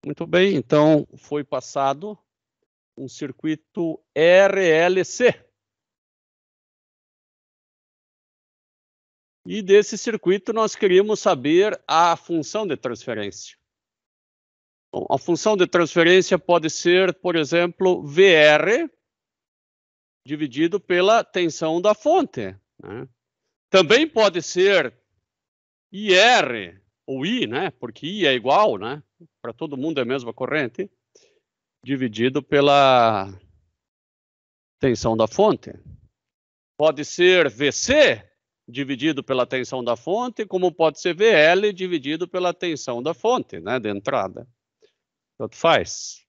Muito bem, então foi passado um circuito RLC. E desse circuito nós queríamos saber a função de transferência. Bom, a função de transferência pode ser, por exemplo, VR dividido pela tensão da fonte, né? Também pode ser IR, ou I, né? Porque I é igual, né? Para todo mundo é a mesma corrente, dividido pela tensão da fonte. Pode ser VC dividido pela tensão da fonte, como pode ser VL dividido pela tensão da fonte, né, de entrada. Tanto faz.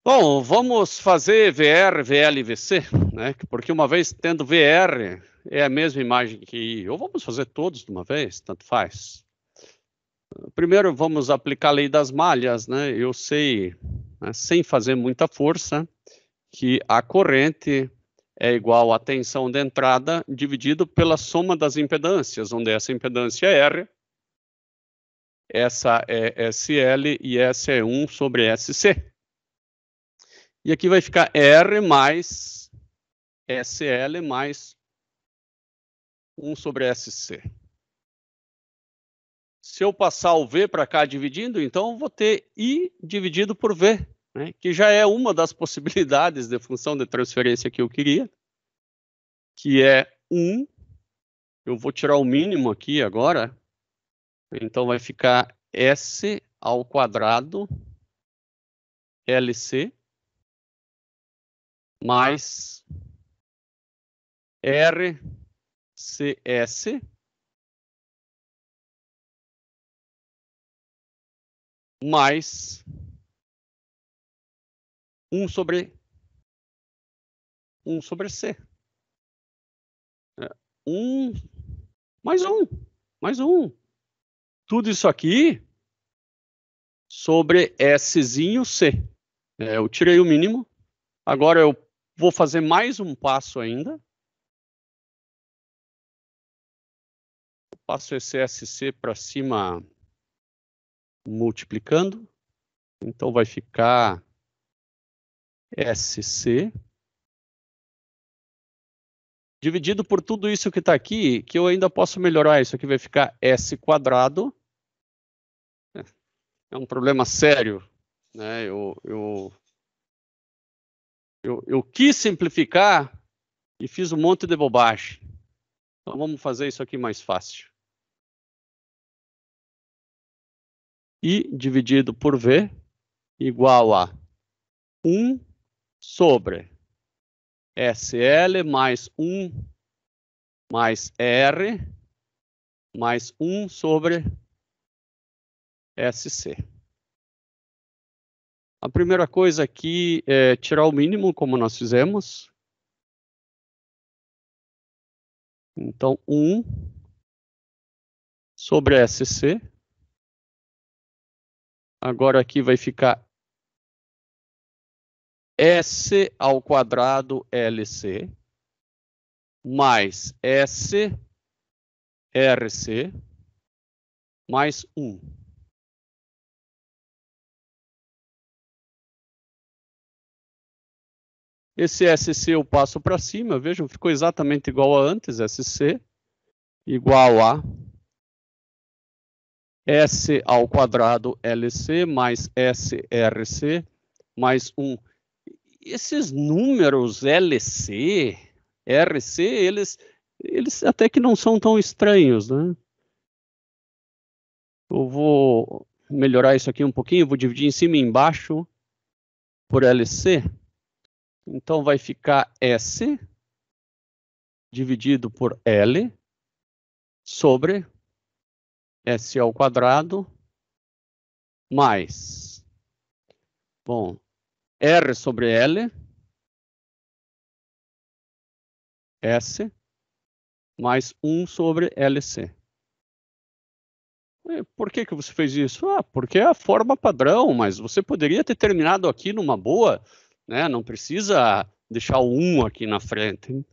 Bom, vamos fazer VR, VL e VC, né? Porque uma vez tendo VR, é a mesma imagem que I. Ou vamos fazer todos de uma vez, tanto faz. Primeiro vamos aplicar a lei das malhas, né? Eu sei, né, sem fazer muita força, que a corrente é igual à tensão de entrada dividido pela soma das impedâncias, onde essa impedância é R, essa é SL e essa é 1 sobre SC. E aqui vai ficar R mais SL mais 1 sobre SC. Se eu passar o V para cá dividindo, então eu vou ter I dividido por V, né, que já é uma das possibilidades de função de transferência que eu queria, que é 1. Eu vou tirar o mínimo aqui agora, então vai ficar S ao quadrado LC mais RCS mais 1 sobre C. 1 mais 1, mais 1. Tudo isso aqui sobre Szinho C. Eu tirei o mínimo. Agora eu vou fazer mais um passo ainda. Passo esse SC para cima multiplicando. Então vai ficar SC dividido por tudo isso que está aqui, que eu ainda posso melhorar. Isso aqui vai ficar S quadrado. É um problema sério, né? Eu quis simplificar e fiz um monte de bobagem. Então vamos fazer isso aqui mais fácil. I dividido por V igual a 1 sobre SL mais 1 mais R mais 1 sobre SC. A primeira coisa aqui é tirar o mínimo, como nós fizemos. Então, 1 sobre SC. Agora aqui vai ficar S ao quadrado LC mais S RC mais 1. Esse SC eu passo para cima, vejam, ficou exatamente igual a antes, SC igual a S ao quadrado LC mais SRC mais 1. Esses números LC, RC, eles até que não são tão estranhos, né? Eu vou melhorar isso aqui um pouquinho, vou dividir em cima e embaixo por LC. Então vai ficar S dividido por L sobre S ao quadrado mais, bom, R sobre L, S, mais 1 sobre LC. Por que você fez isso? Porque é a forma padrão, mas você poderia ter terminado aqui numa boa, né? Não precisa deixar o 1 aqui na frente.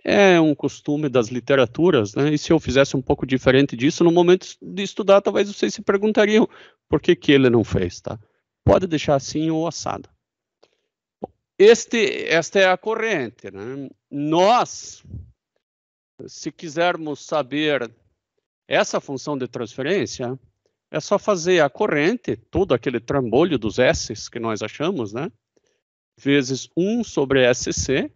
é um costume das literaturas, né? E se eu fizesse um pouco diferente disso, no momento de estudar, talvez vocês se perguntariam por que que ele não fez, tá? Pode deixar assim ou assado. Esta é a corrente, né? Nós, se quisermos saber essa função de transferência, é só fazer a corrente, todo aquele trambolho dos S's que nós achamos, né? Vezes 1 sobre SC,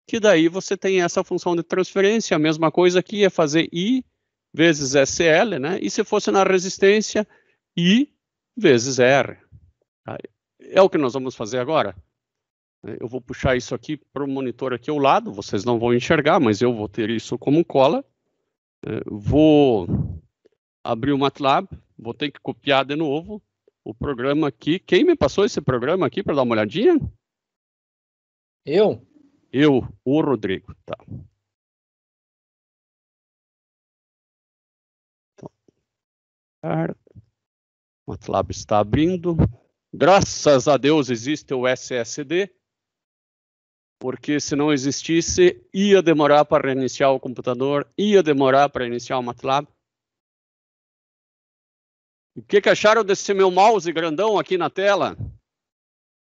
que daí você tem essa função de transferência. A mesma coisa aqui é fazer I vezes SL, né? E se fosse na resistência, I vezes R. É o que nós vamos fazer agora. Eu vou puxar isso aqui para o monitor aqui ao lado, vocês não vão enxergar, mas eu vou ter isso como cola. Vou abrir o MATLAB, vou ter que copiar de novo o programa aqui. Quem me passou esse programa aqui para dar uma olhadinha? Eu? Eu, o Rodrigo, tá. O MATLAB está abrindo. Graças a Deus existe o SSD, porque se não existisse, ia demorar para reiniciar o computador, ia demorar para iniciar o MATLAB. O que acharam desse meu mouse grandão aqui na tela?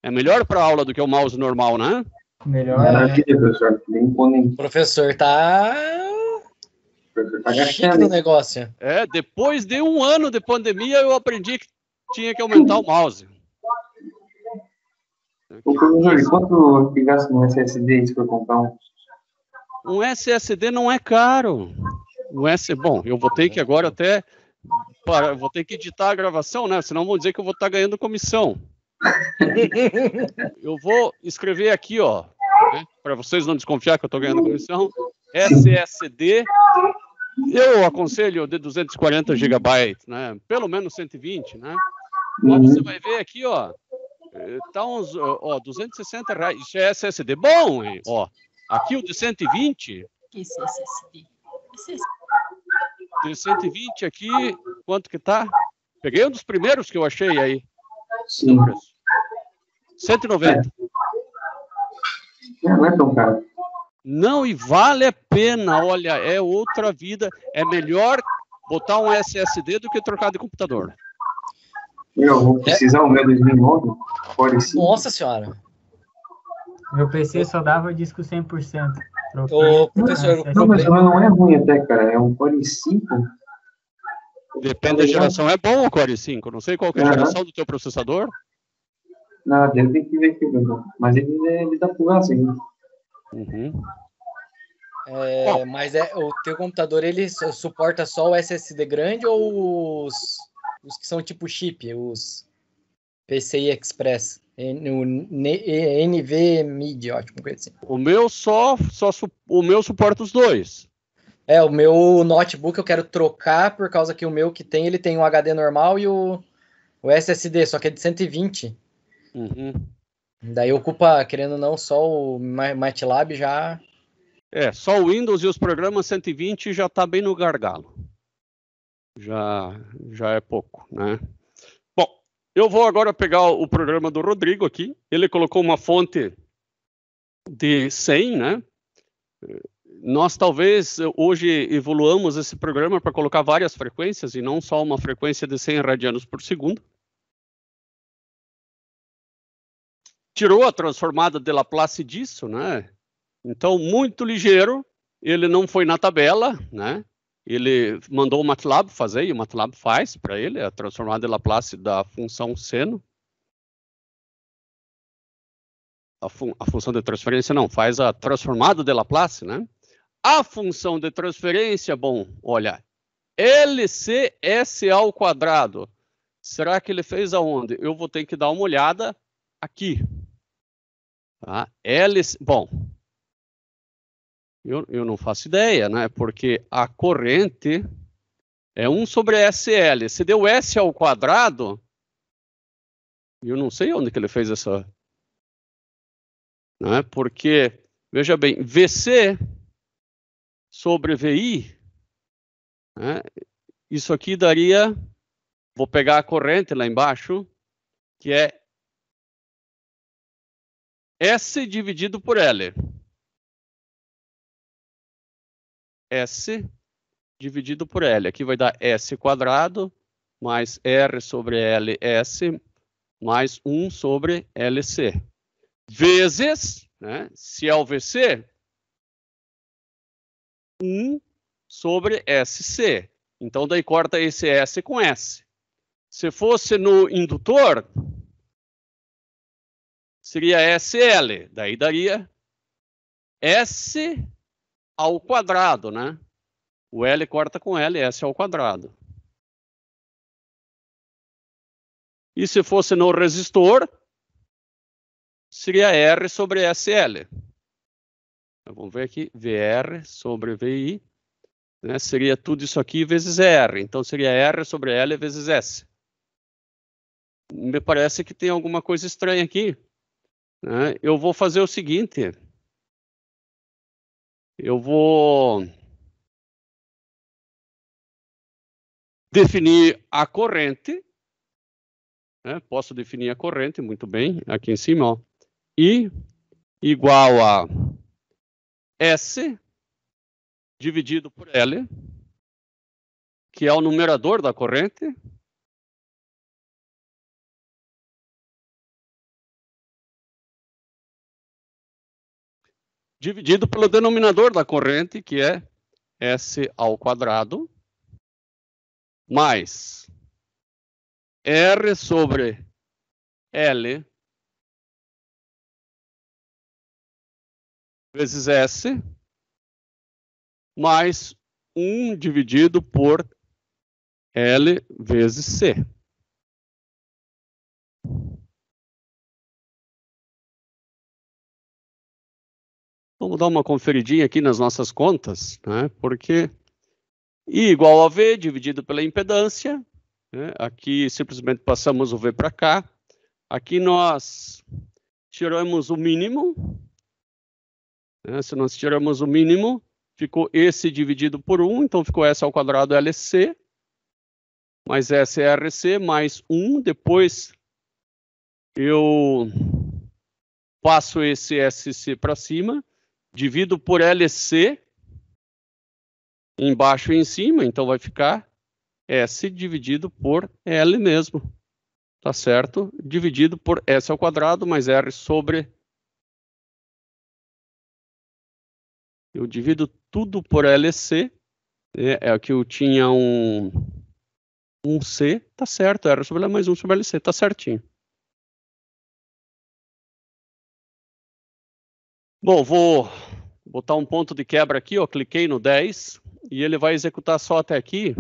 É melhor para a aula do que o mouse normal, né? Melhor. Maravilha, professor. Bem imponente. O professor tá chique no negócio. Depois de 1 ano de pandemia, eu aprendi que tinha que aumentar o mouse. Ô, professor, e quanto que gasta no SSD se for comprar um? Um SSD não é caro. Bom, eu vou ter que agora até... vou ter que editar a gravação, né? Senão vão dizer que eu vou estar ganhando comissão. Eu vou escrever aqui, ó, né, para vocês não desconfiar que eu estou ganhando comissão. SSD, eu aconselho de 240 GB, né? Pelo menos 120, né? Mas você vai ver aqui, ó, tá uns, ó, 260 reais. Isso é SSD bom, hein? Ó, aqui o de 120. Esse SSD. De 120 aqui, quanto que tá? Peguei um dos primeiros que eu achei aí. Sim. 190. Não é tão caro. Não, e vale a pena, olha, é outra vida. É melhor botar um SSD do que trocar de computador. Eu vou precisar o meu 2009, Core 5. Nossa senhora. Meu PC só dava disco 100%. Ô, professor, Não, mas não é ruim até, cara. É um Core 5. Depende da geração. É bom o Core 5. Não sei qual que é a geração do teu processador. Não, eu tenho que ver aqui, meu. Mas ele dá pro gás ainda. Uhum. Mas o teu computador, ele suporta só o SSD grande ou os que são tipo chip, os PCI Express, NVMe, ótimo, coisa assim. O meu o meu suporta os dois. O meu notebook eu quero trocar por causa que o meu que tem, ele tem o HD normal e o SSD, só que é de 120. Uhum. Daí ocupa, querendo ou não, só o MATLAB já... Só o Windows e os programas 120 já tá bem no gargalo. Já é pouco, né? Bom, eu vou agora pegar o programa do Rodrigo aqui. Ele colocou uma fonte de 100, né? Nós talvez hoje evoluamos esse programa para colocar várias frequências e não só uma frequência de 100 radianos por segundo. Tirou a transformada de Laplace disso, né? Então, muito ligeiro, ele não foi na tabela, né? Ele mandou o MATLAB fazer, e o MATLAB faz para ele a transformada de Laplace da função seno. A função de transferência não, faz a transformada de Laplace, né? A função de transferência, bom, olha, LCS ao quadrado. Será que ele fez aonde? Eu vou ter que dar uma olhada aqui. Tá? Bom, eu não faço ideia, né? Porque a corrente é 1 sobre SL. Se deu S ao quadrado, eu não sei onde que ele fez essa... Né? Porque, veja bem, VC sobre VI, né? Isso aqui daria... Vou pegar a corrente lá embaixo, que é S dividido por L. S dividido por L. Aqui vai dar S quadrado mais R sobre LS mais 1 sobre LC. Vezes, né, se é o VC, 1 sobre SC. Então, daí corta esse S com S. Se fosse no indutor, seria SL. Daí daria S ao quadrado, né? O L corta com L, S ao quadrado. E se fosse no resistor, seria R sobre SL. Vamos ver aqui, VR sobre VI, né? Seria tudo isso aqui vezes R. Então, seria R sobre L vezes S. Me parece que tem alguma coisa estranha aqui, né? Eu vou fazer o seguinte. Eu vou definir a corrente, né? Posso definir a corrente, muito bem, aqui em cima, ó. I igual a S dividido por L, que é o numerador da corrente, dividido pelo denominador da corrente, que é S ao quadrado, mais R sobre L vezes S, mais 1 dividido por L vezes C. Vamos dar uma conferidinha aqui nas nossas contas, né? Porque I igual a V dividido pela impedância, né? Aqui simplesmente passamos o V para cá. Aqui nós tiramos o mínimo, né? Se nós tiramos o mínimo, ficou esse dividido por 1, então ficou S ao quadrado LC, mais SRC, mais 1. Depois eu passo esse SC para cima, divido por LC, embaixo e em cima, então vai ficar S dividido por L mesmo, tá certo? Dividido por S ao quadrado mais R sobre... Eu divido tudo por LC, é que eu tinha um C, tá certo, R sobre L mais 1 sobre LC, tá certinho. Bom, vou botar um ponto de quebra aqui, ó, cliquei no 10, e ele vai executar só até aqui.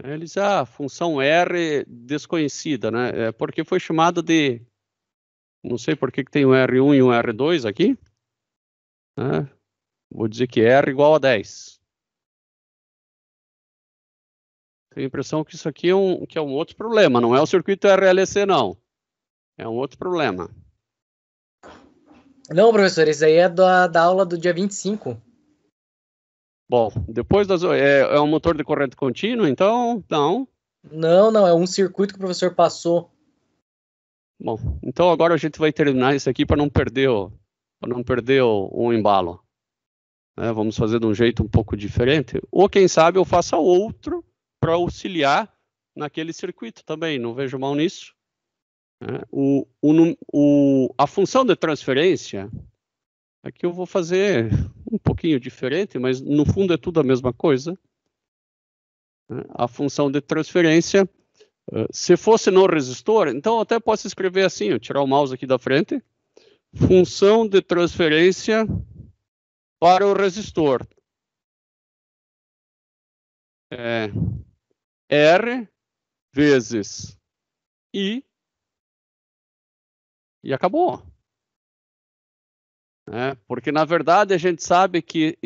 Ele diz, função R desconhecida, né? É porque foi chamado de... Não sei por que tem um R1 e um R2 aqui. Né? Vou dizer que R igual a 10. Tenho a impressão que isso aqui é um outro problema. Não é o circuito RLC, não. É um outro problema. Não, professor, isso aí é da aula do dia 25. Bom, depois é um motor de corrente contínua, então, não. Não, é um circuito que o professor passou. Bom, então agora a gente vai terminar isso aqui para não perder o embalo. Vamos fazer de um jeito um pouco diferente. Ou quem sabe eu faça outro para auxiliar naquele circuito também, não vejo mal nisso. A função de transferência, aqui eu vou fazer um pouquinho diferente, mas no fundo é tudo a mesma coisa. A função de transferência, se fosse no resistor, então eu até posso escrever assim, eu tirar o mouse aqui da frente, função de transferência para o resistor. R vezes I, e acabou. Porque, na verdade, a gente sabe que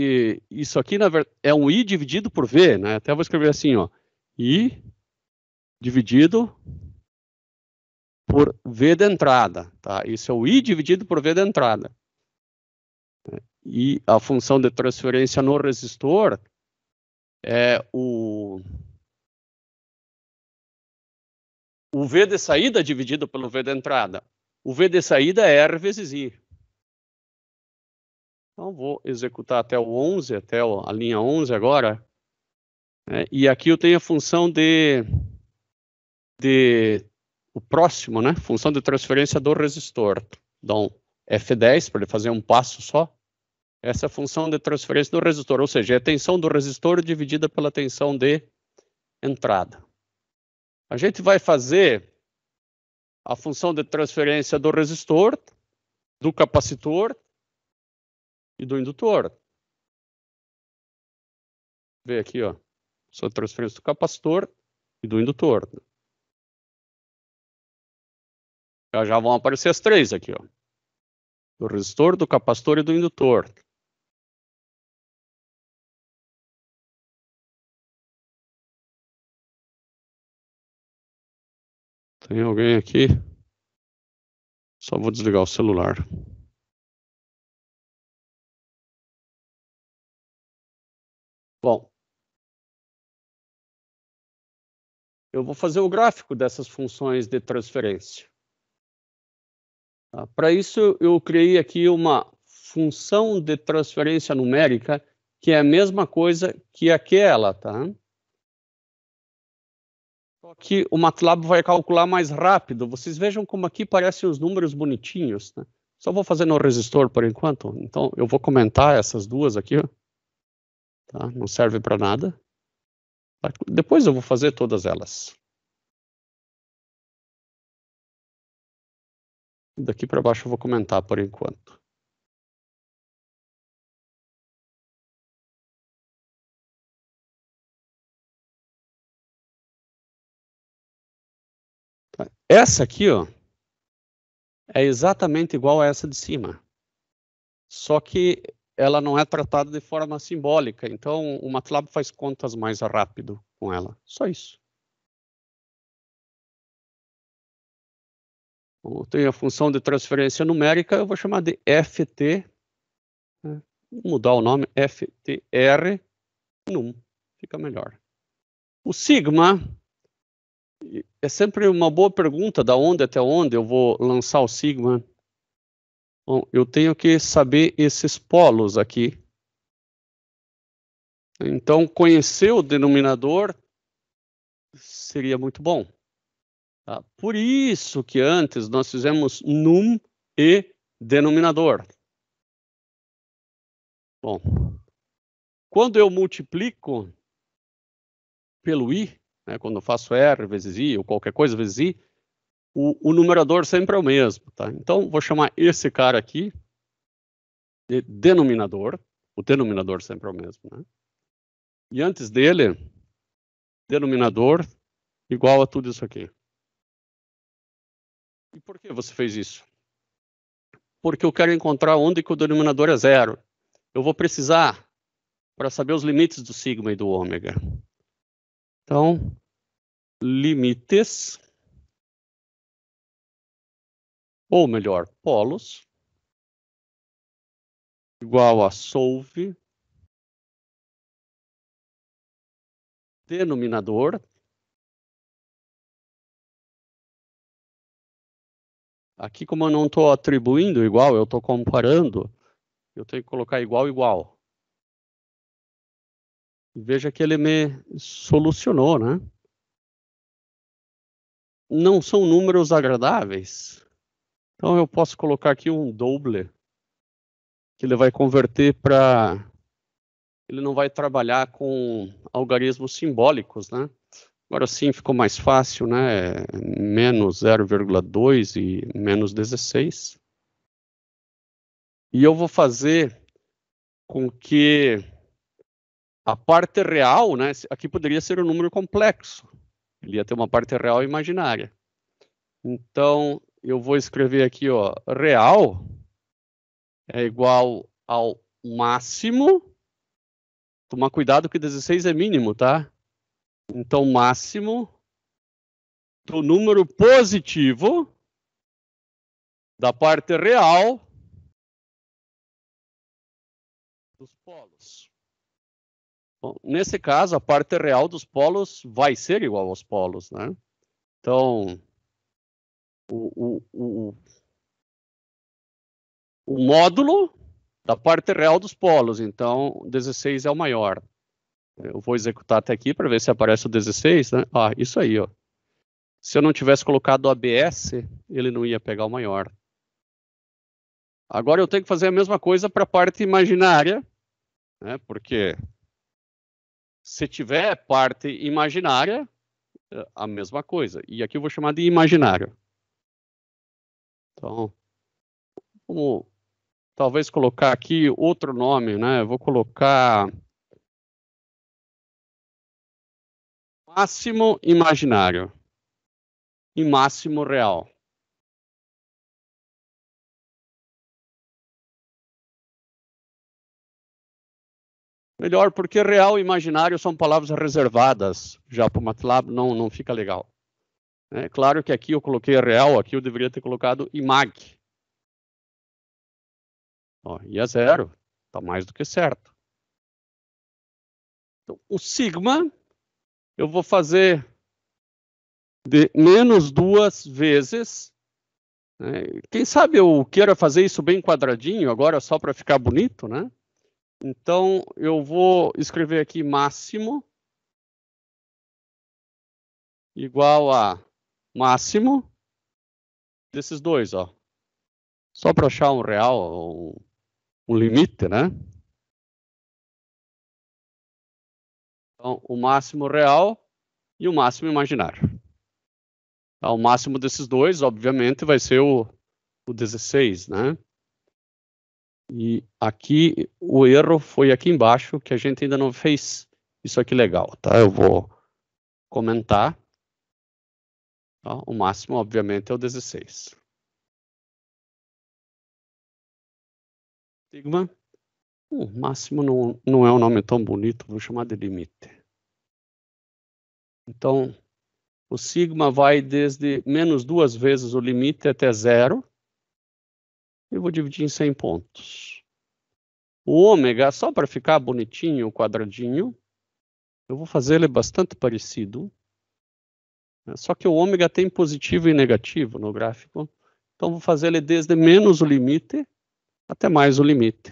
isso aqui é um I dividido por V. Né? Até vou escrever assim, ó, I dividido por V de entrada. Tá? Isso é o I dividido por V de entrada. E a função de transferência no resistor é o V de saída dividido pelo V de entrada. O V de saída é R vezes I. Então, vou executar até o 11, até a linha 11 agora. E aqui eu tenho a função o próximo, né? Função de transferência do resistor. Então, F10, para ele fazer um passo só. Essa é a função de transferência do resistor, ou seja, é a tensão do resistor dividida pela tensão de entrada. A gente vai fazer a função de transferência do resistor, do capacitor e do indutor. Vê aqui, ó. A transferência do capacitor e do indutor. Já vão aparecer as três aqui, ó. Do resistor, do capacitor e do indutor. Tem alguém aqui? Só vou desligar o celular. Bom, eu vou fazer o gráfico dessas funções de transferência. Para isso, eu criei aqui uma função de transferência numérica, que é a mesma coisa que aquela, tá? Só que o MATLAB vai calcular mais rápido. Vocês vejam como aqui parecem os números bonitinhos, né? Só vou fazer no resistor por enquanto. Então, eu vou comentar essas duas aqui, ó. Tá? Não serve para nada. Depois eu vou fazer todas elas. Daqui para baixo eu vou comentar por enquanto. Tá? Essa aqui, ó, é exatamente igual a essa de cima. Só que ela não é tratada de forma simbólica. Então, o MATLAB faz contas mais rápido com ela. Só isso. Eu tenho a função de transferência numérica, eu vou chamar de FT. Vou mudar o nome, FTR num. Fica melhor. O sigma é sempre uma boa pergunta, da onde até onde eu vou lançar o sigma. Bom, eu tenho que saber esses polos aqui. Então, conhecer o denominador seria muito bom. Tá? Por isso que antes nós fizemos num e denominador. Bom, quando eu multiplico pelo i, né, quando eu faço r vezes i ou qualquer coisa vezes i, o numerador sempre é o mesmo. Tá? Então, vou chamar esse cara aqui de denominador. O denominador sempre é o mesmo. Né? E antes dele, denominador igual a tudo isso aqui. E por que você fez isso? Porque eu quero encontrar onde que o denominador é zero. Eu vou precisar para saber os limites do sigma e do ômega. Então, limites, ou melhor, polos, igual a solve, denominador, aqui como eu não estou atribuindo igual, eu estou comparando, eu tenho que colocar igual, igual. Veja que ele me solucionou, né? Não são números agradáveis. Então eu posso colocar aqui um doble, que ele vai converter para... Ele não vai trabalhar com algarismos simbólicos, né? Agora sim ficou mais fácil, né? Menos 0,2 e menos 16. E eu vou fazer com que a parte real, né? Aqui poderia ser um número complexo. Ele ia ter uma parte real imaginária. Então, eu vou escrever aqui, ó, real é igual ao máximo. Tomar cuidado que 16 é mínimo, tá? Então, máximo do número positivo da parte real dos polos. Bom, nesse caso, a parte real dos polos vai ser igual aos polos, né? Então, o módulo da parte real dos polos, então 16 é o maior. Eu vou executar até aqui para ver se aparece o 16, né? Ah, isso aí, ó. Se eu não tivesse colocado o ABS, ele não ia pegar o maior. Agora eu tenho que fazer a mesma coisa para a parte imaginária, né? Porque se tiver parte imaginária, a mesma coisa. E aqui eu vou chamar de imaginário. Então, vamos talvez colocar aqui outro nome, né? Eu vou colocar máximo imaginário e máximo real. Melhor, porque real e imaginário são palavras reservadas. Já para o MATLAB não fica legal. É claro que aqui eu coloquei real, aqui eu deveria ter colocado imag. Ó, e é 0, está mais do que certo. Então, o sigma, eu vou fazer de menos 2 vezes. Né? Quem sabe eu queira fazer isso bem quadradinho agora, só para ficar bonito, né? Então, eu vou escrever aqui máximo igual a máximo desses dois, ó. Só para achar um real, um limite, né? Então, o máximo real e o máximo imaginário. Então, o máximo desses dois, obviamente, vai ser o 16, né? E aqui, o erro foi aqui embaixo, que a gente ainda não fez isso aqui legal, tá? Eu vou comentar. Tá? O máximo, obviamente, é o 16. Sigma. Máximo não é um nome tão bonito, vou chamar de limite. Então, o sigma vai desde menos 2 vezes o limite até 0. Eu vou dividir em 100 pontos. O ômega, só para ficar bonitinho, quadradinho, eu vou fazer ele bastante parecido. Só que o ômega tem positivo e negativo no gráfico. Então, vou fazer ele desde menos o limite até mais o limite.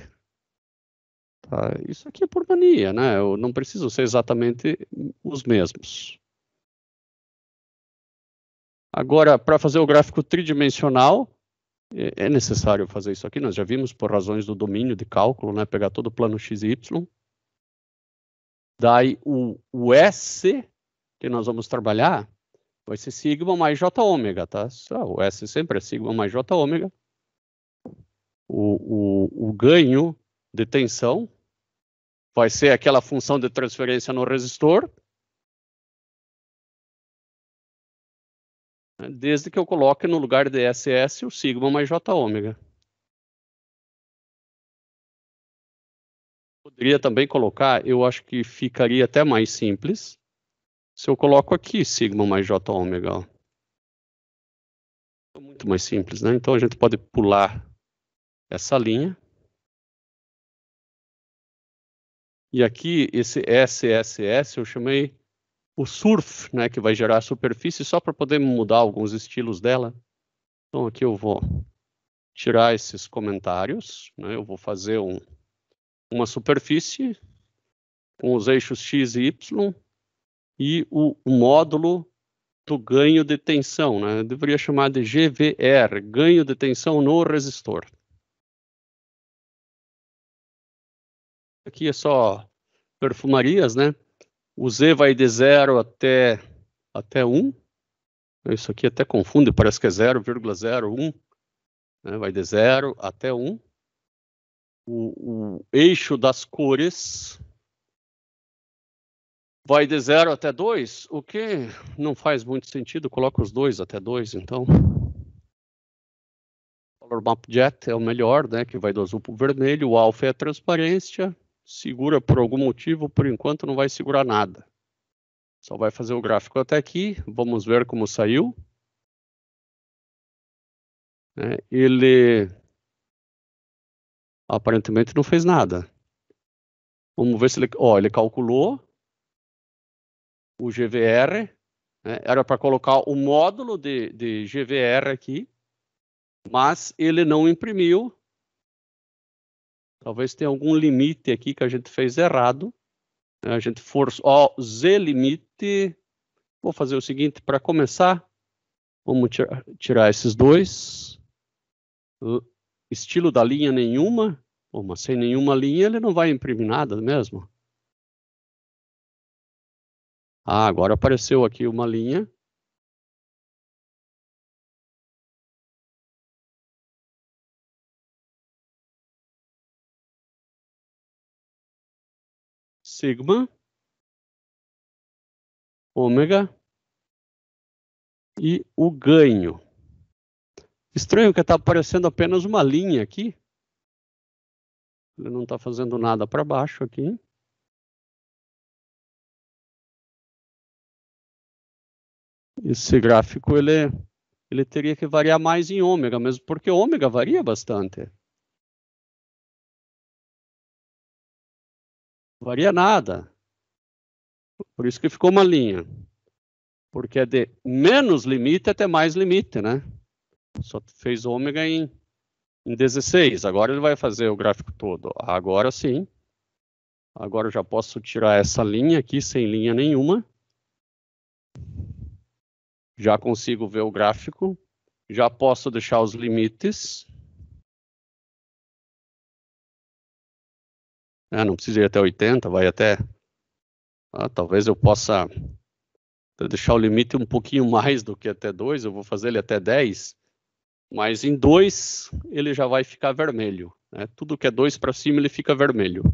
Tá? Isso aqui é por mania, né? Eu não preciso ser exatamente os mesmos. Agora, para fazer o gráfico tridimensional, é necessário fazer isso aqui. Nós já vimos por razões do domínio de cálculo, né? Pegar todo o plano x e y. Daí, o S que nós vamos trabalhar vai ser sigma mais j ômega, tá? O S sempre é sigma mais j ômega. O ganho de tensão vai ser aquela função de transferência no resistor, desde que eu coloque no lugar de SS o sigma mais j ômega. Poderia também colocar, eu acho que ficaria até mais simples, se eu coloco aqui sigma mais j ômega. Muito mais simples, né? Então a gente pode pular essa linha. E aqui, esse SSS, eu chamei o surf, né, que vai gerar a superfície, só para poder mudar alguns estilos dela. Então aqui eu vou tirar esses comentários, né? Eu vou fazer uma superfície com os eixos x e y e o módulo do ganho de tensão, né? Eu deveria chamar de GVR, ganho de tensão no resistor. Aqui é só perfumarias, né? O Z vai de 0 até 1. Isso aqui até confunde, parece que é 0,01. Né? Vai de 0 até 1. O eixo das cores vai de 0 até 2, o que não faz muito sentido. Coloca os dois até 2, então. O Color Map Jet é o melhor, né? Que vai do azul para o vermelho. O alfa é a transparência. Segura por algum motivo, por enquanto não vai segurar nada. Só vai fazer o gráfico até aqui. Vamos ver como saiu. Ele aparentemente não fez nada. Vamos ver se ele... Ó, ele calculou o GVR. Né? Era para colocar o módulo de GVR aqui. Mas ele não imprimiu. Talvez tenha algum limite aqui que a gente fez errado. A gente forçou. Ó, Z limite. Vou fazer o seguinte, para começar, vamos tirar esses dois. Estilo da linha nenhuma. Pô, mas sem nenhuma linha ele não vai imprimir nada mesmo. Ah, agora apareceu aqui uma linha. Sigma, ômega e o ganho. Estranho que está aparecendo apenas uma linha aqui. Ele não está fazendo nada para baixo aqui. Esse gráfico ele teria que variar mais em ômega, mesmo porque ômega varia bastante. Varia nada. Por isso que ficou uma linha. Porque é de menos limite até mais limite, né? Só fez ômega em 16. Agora ele vai fazer o gráfico todo. Agora sim. Agora eu já posso tirar essa linha aqui sem linha nenhuma. Já consigo ver o gráfico. Já posso deixar os limites. Não precisa ir até 80, vai até... talvez eu possa deixar o limite um pouquinho mais do que até 2. Eu vou fazer ele até 10. Mas em 2 ele já vai ficar vermelho. Né? Tudo que é 2 para cima ele fica vermelho.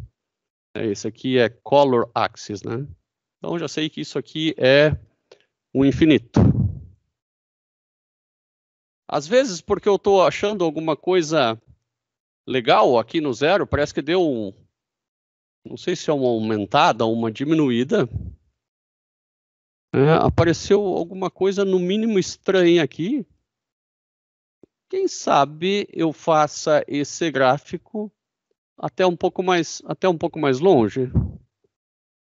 Esse aqui é color axis, né? Então já sei que isso aqui é o infinito. Às vezes, porque eu estou achando alguma coisa legal aqui no zero, parece que deu um... Não sei se é uma aumentada ou uma diminuída. Apareceu alguma coisa no mínimo estranha aqui. Quem sabe eu faça esse gráfico até um pouco mais longe.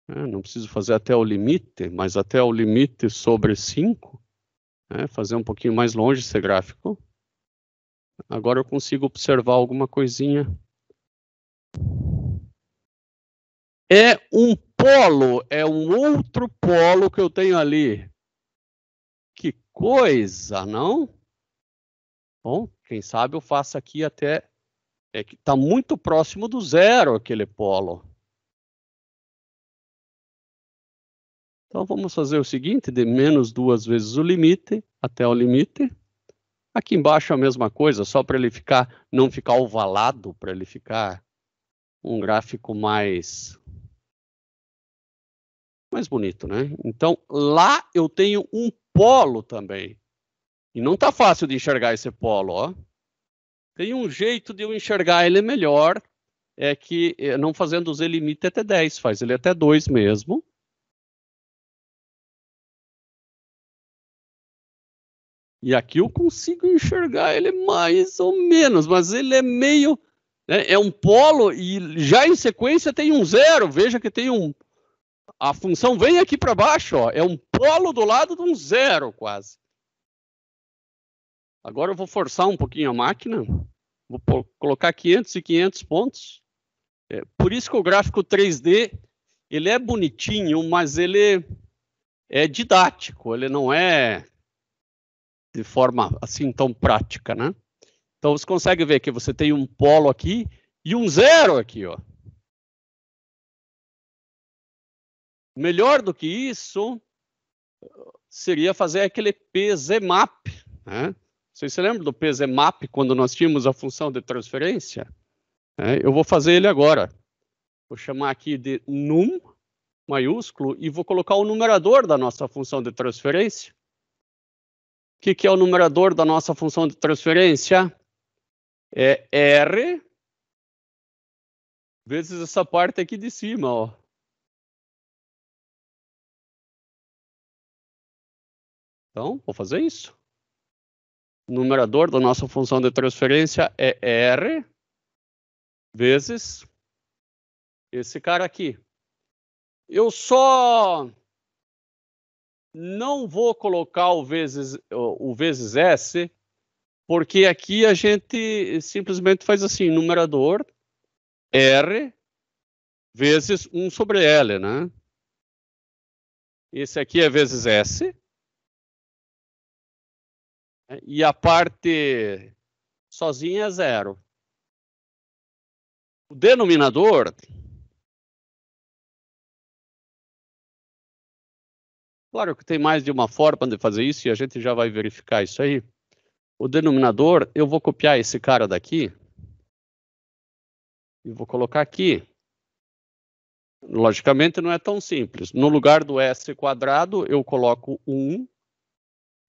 Não preciso fazer até o limite, mas até o limite sobre 5. Fazer um pouquinho mais longe esse gráfico. Agora eu consigo observar alguma coisinha. É um polo, é um outro polo que eu tenho ali. Que coisa, não? Bom, quem sabe eu faço aqui até... É que está muito próximo do zero aquele polo. Então vamos fazer o seguinte, de menos 2 vezes o limite até o limite. Aqui embaixo a mesma coisa, só para ele não ficar ovalado, para ele ficar um gráfico mais bonito, né? Então lá eu tenho um polo também. E não está fácil de enxergar esse polo, ó. Tem um jeito de eu enxergar ele melhor, é que não fazendo o Z limite até 10, faz ele até 2 mesmo. E aqui eu consigo enxergar ele mais ou menos, mas ele é meio... É um polo e já em sequência tem um zero. Veja que tem um... A função vem aqui para baixo, ó. É um polo do lado de um zero quase. Agora eu vou forçar um pouquinho a máquina. Vou colocar 500 e 500 pontos. Por isso que o gráfico 3D, ele é bonitinho, mas ele é didático. Ele não é de forma assim tão prática, né? Então você consegue ver que você tem um polo aqui e um zero aqui, ó. Melhor do que isso seria fazer aquele PZMAP, né? Vocês se lembram do PZMAP quando nós tínhamos a função de transferência? Eu vou fazer ele agora. Vou chamar aqui de num maiúsculo e vou colocar o numerador da nossa função de transferência. O que é o numerador da nossa função de transferência? É R vezes essa parte aqui de cima, ó. Então, vou fazer isso. O numerador da nossa função de transferência é R vezes esse cara aqui. Eu só não vou colocar o vezes S, porque aqui a gente simplesmente faz assim, numerador R vezes 1 sobre L, né? Esse aqui é vezes S. E a parte sozinha é 0. O denominador, claro que tem mais de uma forma de fazer isso e a gente já vai verificar isso aí. O denominador, eu vou copiar esse cara daqui e vou colocar aqui. Logicamente não é tão simples. No lugar do S quadrado, eu coloco 1.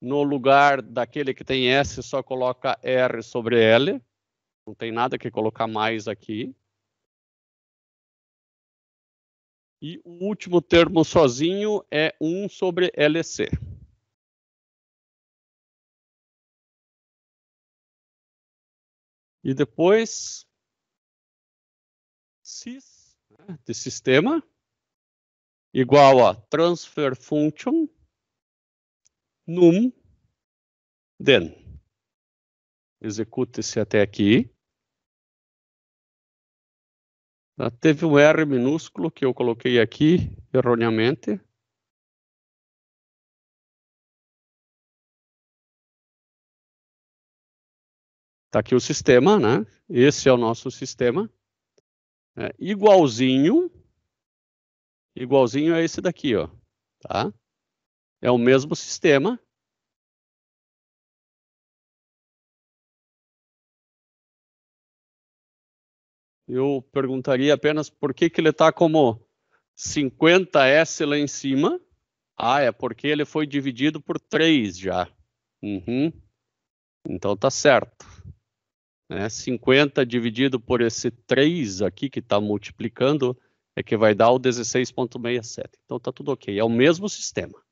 No lugar daquele que tem S, só coloca R sobre L. Não tem nada que colocar mais aqui. E o último termo sozinho é 1 sobre LC. E depois, sys, né, de sistema, igual a transfer function num den. Execute-se até aqui. Teve um R minúsculo que eu coloquei aqui erroneamente. Está aqui o sistema, né? Esse é o nosso sistema. Igualzinho a esse daqui, ó. Tá? É o mesmo sistema. Eu perguntaria apenas por que ele está como 50S lá em cima. Ah, é porque ele foi dividido por 3 já. Uhum. Então tá certo. 50 dividido por esse 3 aqui que está multiplicando é que vai dar o 16,67. Então tá tudo ok. É o mesmo sistema.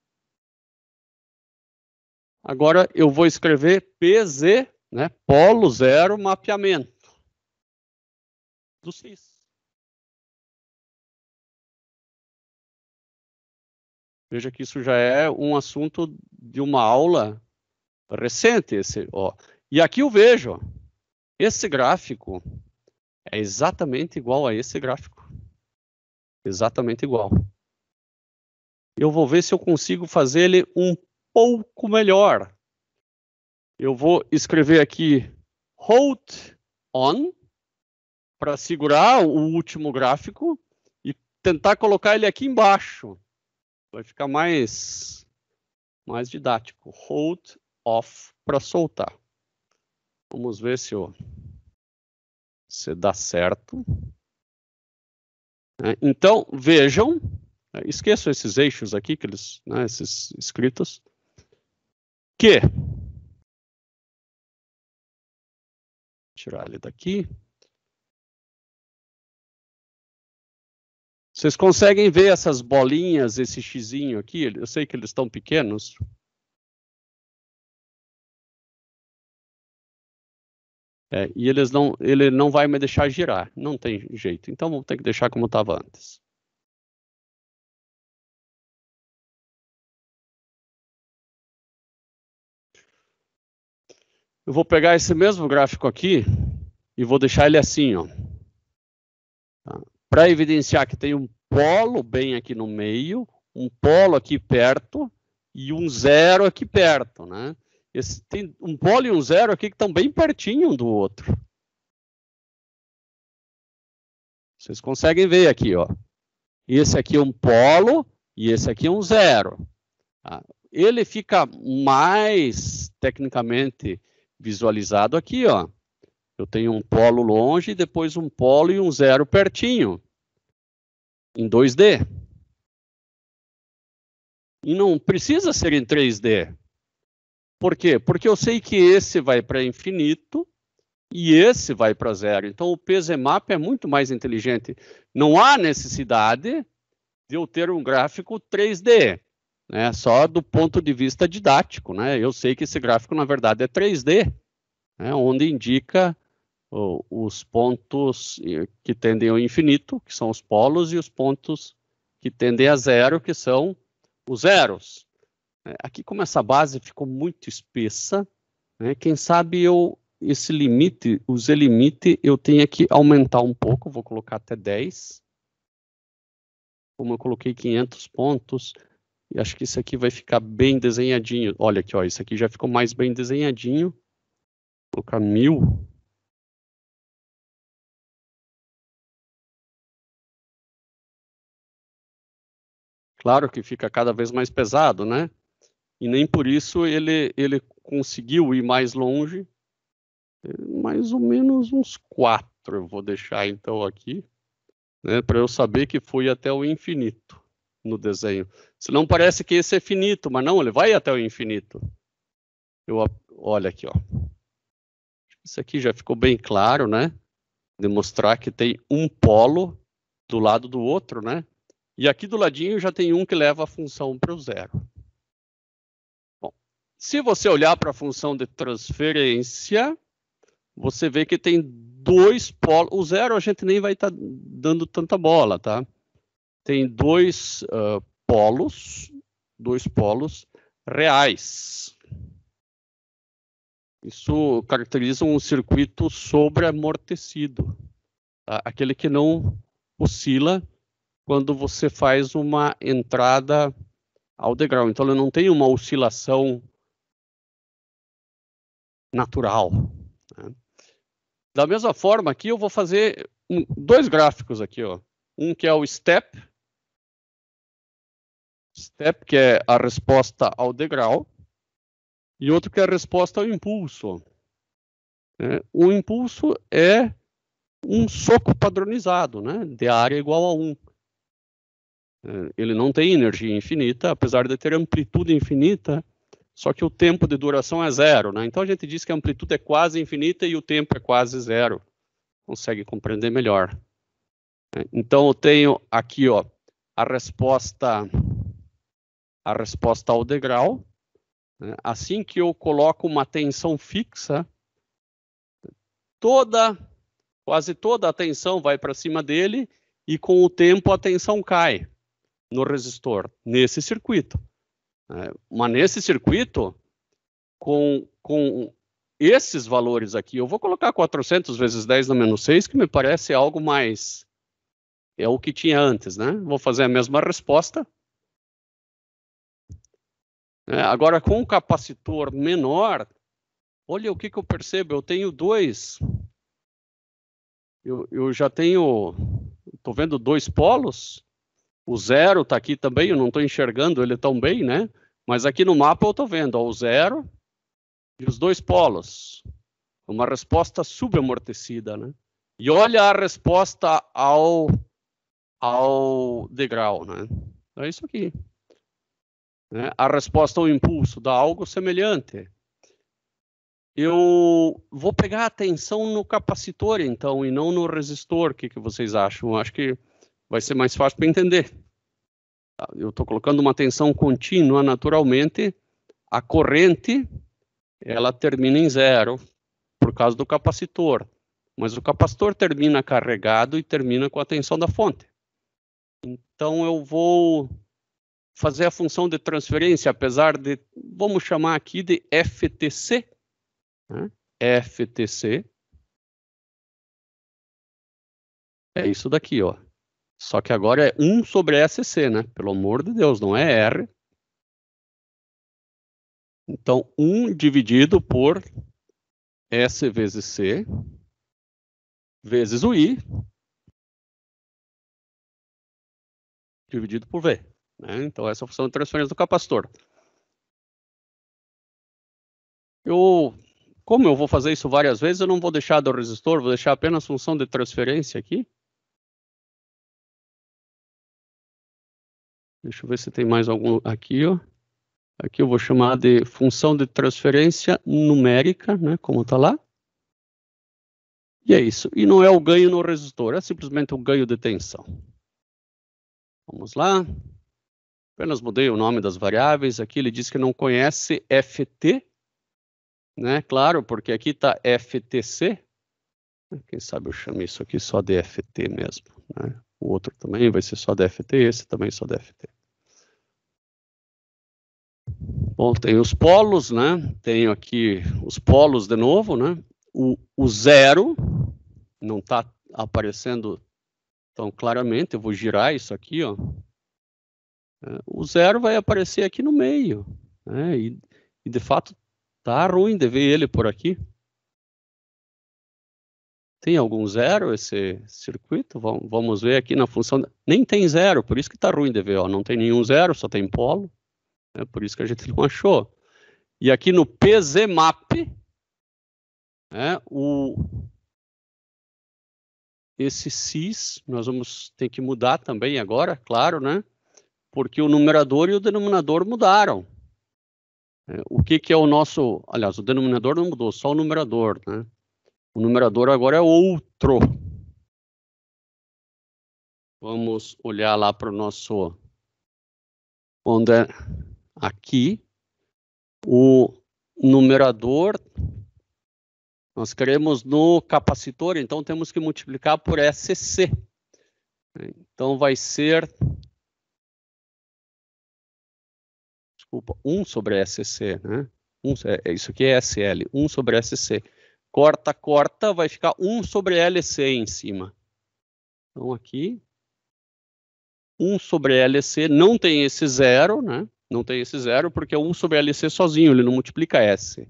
Agora eu vou escrever PZ, né? Polo zero mapeamento do SIS. Veja que isso já é um assunto de uma aula recente. Ó. E aqui eu vejo, esse gráfico é exatamente igual a esse gráfico. Exatamente igual. Eu vou ver se eu consigo fazer ele um pouco melhor. Eu vou escrever aqui hold on para segurar o último gráfico e tentar colocar ele aqui embaixo. Vai ficar mais didático. Hold off para soltar. Vamos ver se dá certo. Então, vejam, esqueçam esses eixos aqui, esses escritos, que, tirar ele daqui, vocês conseguem ver essas bolinhas, esse xizinho aqui? Eu sei que eles estão pequenos. E ele não vai me deixar girar, não tem jeito. Então, vou ter que deixar como estava antes. Eu vou pegar esse mesmo gráfico aqui e vou deixar ele assim, ó. Tá? Para evidenciar que tem um polo bem aqui no meio, um polo aqui perto e um zero aqui perto, né? Tem um polo e um zero aqui que estão bem pertinho um do outro. Vocês conseguem ver aqui, ó. Esse aqui é um polo e esse aqui é um zero. Tá? Ele fica mais tecnicamente visualizado aqui, ó. Eu tenho um polo longe, depois um polo e um zero pertinho, em 2D. E não precisa ser em 3D. Por quê? Porque eu sei que esse vai para infinito e esse vai para zero. Então, o PZMap é muito mais inteligente. Não há necessidade de eu ter um gráfico 3D, né? Só do ponto de vista didático, né? Eu sei que esse gráfico, na verdade, é 3D, né? Onde indica os pontos que tendem ao infinito, que são os polos, e os pontos que tendem a zero, que são os zeros. Aqui, como essa base ficou muito espessa, né, quem sabe eu esse limite, o z-limite, eu tenho que aumentar um pouco, vou colocar até 10. Como eu coloquei 500 pontos, e acho que isso aqui vai ficar bem desenhadinho. Olha aqui, ó, isso aqui já ficou mais bem desenhadinho. Vou colocar 1000. Claro que fica cada vez mais pesado, né? E nem por isso ele conseguiu ir mais longe. Mais ou menos uns 4 eu vou deixar então aqui, né, para eu saber que foi até o infinito no desenho. Senão parece que esse é finito, mas não, ele vai até o infinito. Olha aqui, ó. Isso aqui já ficou bem claro, né? Demonstrar que tem um polo do lado do outro, né? E aqui do ladinho já tem um que leva a função para o zero. Bom, se você olhar para a função de transferência, você vê que tem 2 polos. O zero a gente nem vai estar dando tanta bola, tá? Tem 2 polos reais. Isso caracteriza um circuito sobreamortecido, tá? Aquele que não oscila quando você faz uma entrada ao degrau. Então, ele não tem uma oscilação natural, né? Da mesma forma, aqui eu vou fazer 2 gráficos aqui, ó. Um que é o step, que é a resposta ao degrau, e outro que é a resposta ao impulso. O impulso é um soco padronizado, né, de área igual a 1. Ele não tem energia infinita, apesar de ter amplitude infinita, só que o tempo de duração é 0, né? Então a gente diz que a amplitude é quase infinita e o tempo é quase 0. Consegue compreender melhor. Então eu tenho aqui, ó, a resposta ao degrau. Assim que eu coloco uma tensão fixa, quase toda a tensão vai para cima dele e com o tempo a tensão cai no resistor, nesse circuito. Mas nesse circuito, com esses valores aqui, eu vou colocar 400 vezes 10 na menos 6, que me parece algo mais... É o que tinha antes, né? Vou fazer a mesma resposta. Agora, com um capacitor menor, olha o que eu percebo. Eu tenho 2... Eu já tenho... Estou vendo 2 polos. O zero está aqui também, eu não estou enxergando ele tão bem, né? Mas aqui no mapa eu estou vendo, ó, o zero e os 2 polos. Uma resposta subamortecida, né? E olha a resposta ao degrau, né? É isso aqui. A resposta ao impulso dá algo semelhante. Eu vou pegar a tensão no capacitor, então, e não no resistor. O que vocês acham? Eu acho que vai ser mais fácil para entender. Eu estou colocando uma tensão contínua, naturalmente, a corrente, ela termina em 0, por causa do capacitor. Mas o capacitor termina carregado e termina com a tensão da fonte. Então, eu vou fazer a função de transferência, apesar de, vamos chamar aqui de FTC. Né? FTC. É isso daqui, ó. Só que agora é 1 sobre SC, né? Pelo amor de Deus, não é R. Então, 1 dividido por S vezes C, vezes o I, dividido por V. Né? Então, essa é a função de transferência do capacitor. Como eu vou fazer isso várias vezes, eu não vou deixar do resistor, vou deixar apenas função de transferência aqui. Deixa eu ver se tem mais algum aqui, ó. Aqui eu vou chamar de função de transferência numérica, né, como está lá. E é isso. E não é o ganho no resistor, é simplesmente o ganho de tensão. Vamos lá. Apenas mudei o nome das variáveis. Aqui ele diz que não conhece FT, né? Claro, porque aqui está FTC. Quem sabe eu chamo isso aqui só de FT mesmo, né? O outro também vai ser só de FT, esse também só de FT. Bom, tem os polos, né? Tenho aqui os polos de novo, né? o zero não está aparecendo tão claramente. Eu vou girar isso aqui, ó. O zero vai aparecer aqui no meio, né? E de fato tá ruim de ver ele por aqui. Tem algum zero esse circuito? Vamos ver aqui na função. Nem tem zero, por isso que tá ruim de ver, ó. Não tem nenhum zero, só tem polo. É por isso que a gente não achou. E aqui no PZMAP, esse cis, nós vamos ter que mudar também agora, claro, né? Porque o numerador e o denominador mudaram. O que é o nosso... Aliás, o denominador não mudou, só o numerador, né? O numerador agora é outro. Vamos olhar lá para o nosso... Onde é? Aqui. O numerador... Nós queremos no capacitor, então temos que multiplicar por SC. Então vai ser... Desculpa, 1 sobre SC, né? Isso aqui é SL, 1 sobre SC. Corta, corta, vai ficar 1 sobre LC em cima. Então aqui, 1 sobre LC, não tem esse zero, né? Não tem esse zero porque é 1 sobre LC sozinho, ele não multiplica S.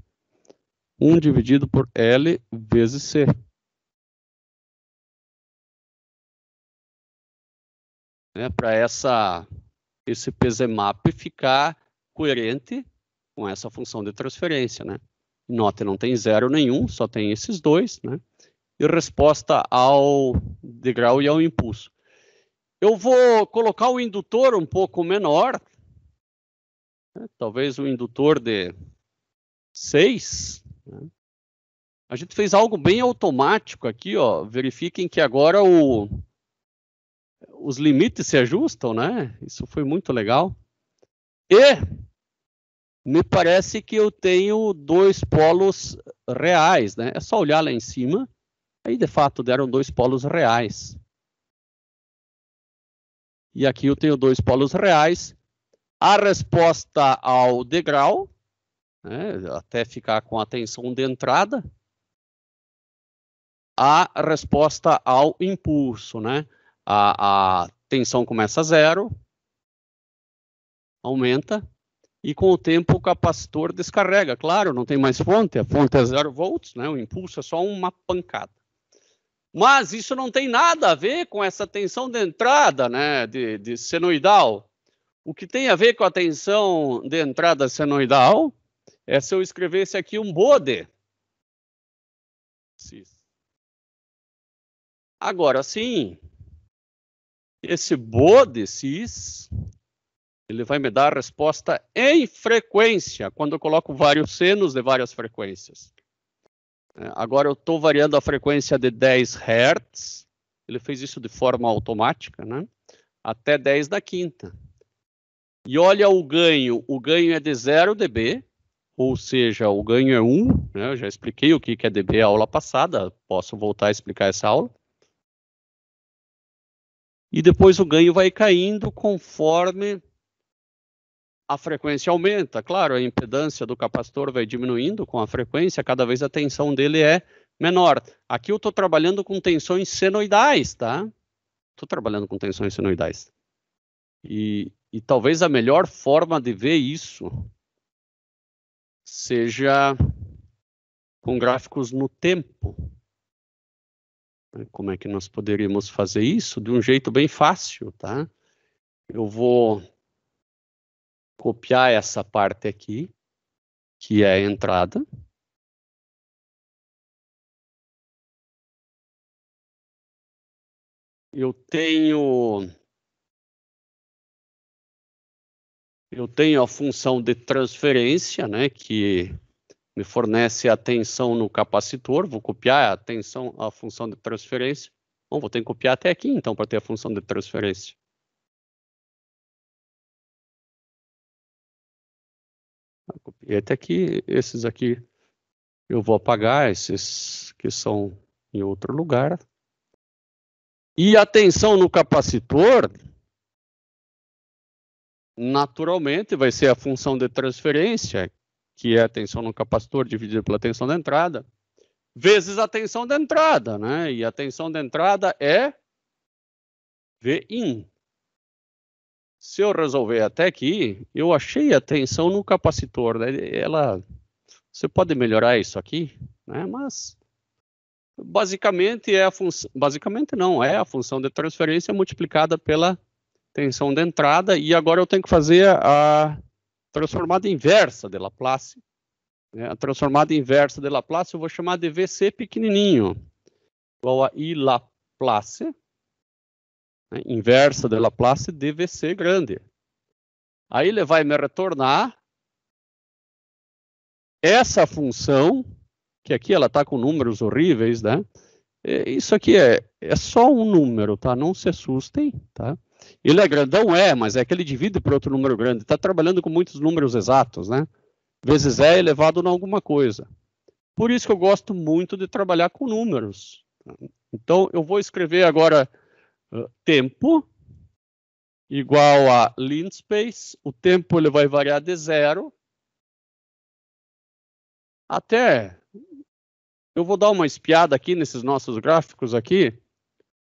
1 dividido por L vezes C. Para esse PZMAP ficar coerente com essa função de transferência, né? Nota, não tem zero nenhum, só tem esses dois, né? E resposta ao degrau e ao impulso. Eu vou colocar o indutor um pouco menor, né? Talvez um indutor de 6. Né? A gente fez algo bem automático aqui, ó. Verifiquem que agora os limites se ajustam, né? Isso foi muito legal. E me parece que eu tenho 2 polos reais, né? É só olhar lá em cima. Aí, de fato, deram 2 polos reais. E aqui eu tenho 2 polos reais. A resposta ao degrau, né? Até ficar com a tensão de entrada. A resposta ao impulso, né? A tensão começa a 0. Aumenta. E com o tempo o capacitor descarrega. Claro, não tem mais fonte, a fonte é 0 volts, né? O impulso é só uma pancada. Mas isso não tem nada a ver com essa tensão de entrada, né? De senoidal. O que tem a ver com a tensão de entrada senoidal é se eu escrevesse aqui um bode. Agora sim, esse bode cis... ele vai me dar a resposta em frequência, quando eu coloco vários senos de várias frequências. Agora eu estou variando a frequência de 10 Hz, ele fez isso de forma automática, né? Até 10 da quinta. E olha o ganho é de 0 dB, ou seja, o ganho é 1, né? Eu já expliquei o que é dB a aula passada, posso voltar a explicar essa aula. E depois o ganho vai caindo conforme a frequência aumenta. Claro, a impedância do capacitor vai diminuindo com a frequência, cada vez a tensão dele é menor. Aqui eu estou trabalhando com tensões senoidais, tá? Estou trabalhando com tensões senoidais. E talvez a melhor forma de ver isso seja com gráficos no tempo. Como é que nós poderíamos fazer isso? De um jeito bem fácil, tá? Eu vou copiar essa parte aqui, que é a entrada. Eu tenho a função de transferência, né, que me fornece a tensão no capacitor. Vou copiar a função de transferência. Bom, vou ter que copiar até aqui, então, para ter a função de transferência. Eu copiei até aqui. Esses aqui eu vou apagar, esses que são em outro lugar. E a tensão no capacitor, naturalmente, vai ser a função de transferência, que é a tensão no capacitor dividida pela tensão da entrada. vezes a tensão de entrada, né? E a tensão de entrada é Vin. Se eu resolver até aqui, eu achei a tensão no capacitor, né? Você pode melhorar isso aqui, né? Mas basicamente é a função, basicamente não, é a função de transferência multiplicada pela tensão de entrada, e agora eu tenho que fazer a transformada inversa de Laplace. A transformada inversa de Laplace eu vou chamar de VC pequenininho, igual a I Laplace, né? Inversa de Laplace de VC grande. Aí ele vai me retornar essa função, que aqui ela está com números horríveis, né? Isso aqui é só um número, tá? Não se assustem, tá? Ele é grandão, mas é que ele divide por outro número grande. Está trabalhando com muitos números exatos, né? Vezes E elevado a alguma coisa. Por isso que eu gosto muito de trabalhar com números. Então, eu vou escrever agora tempo igual a linspace. O tempo ele vai variar de 0 até... Eu vou dar uma espiada aqui nesses nossos gráficos aqui,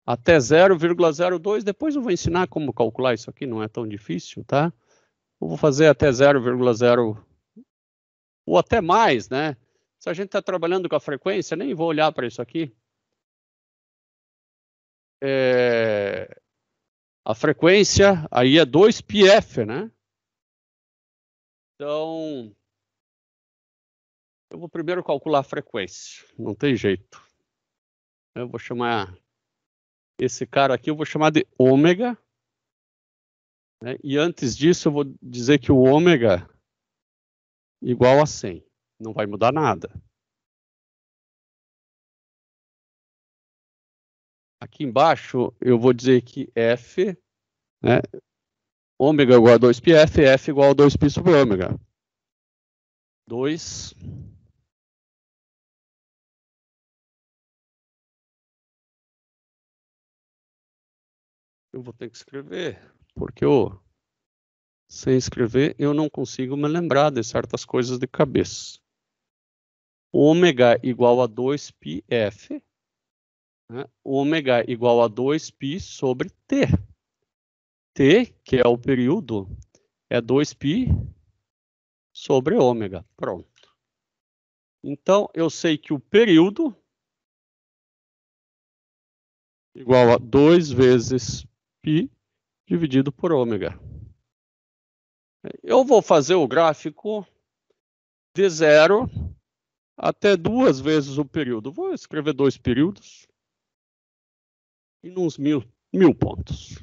até 0,02. Depois eu vou ensinar como calcular isso aqui, não é tão difícil, tá? Eu vou fazer até 0,0 ou até mais, né? Se a gente está trabalhando com a frequência, nem vou olhar para isso aqui. A frequência aí é 2πf, né? Então, eu vou primeiro calcular a frequência, não tem jeito. Eu vou chamar esse cara aqui, eu vou chamar de ômega. Né? E antes disso, eu vou dizer que o ômega igual a 100. Não vai mudar nada. Aqui embaixo, eu vou dizer que F, né? Ômega igual a 2πf, F igual a 2π sobre ômega. 2. Eu vou ter que escrever, porque sem escrever eu não consigo me lembrar de certas coisas de cabeça. Ômega igual a 2πf, né? Ômega igual a 2π sobre t. T, que é o período, é 2π sobre ômega. Pronto. Então, eu sei que o período igual a 2 vezes π dividido por ômega. Eu vou fazer o gráfico de 0 até 2 vezes o período. Vou escrever 2 períodos e uns 1000 pontos.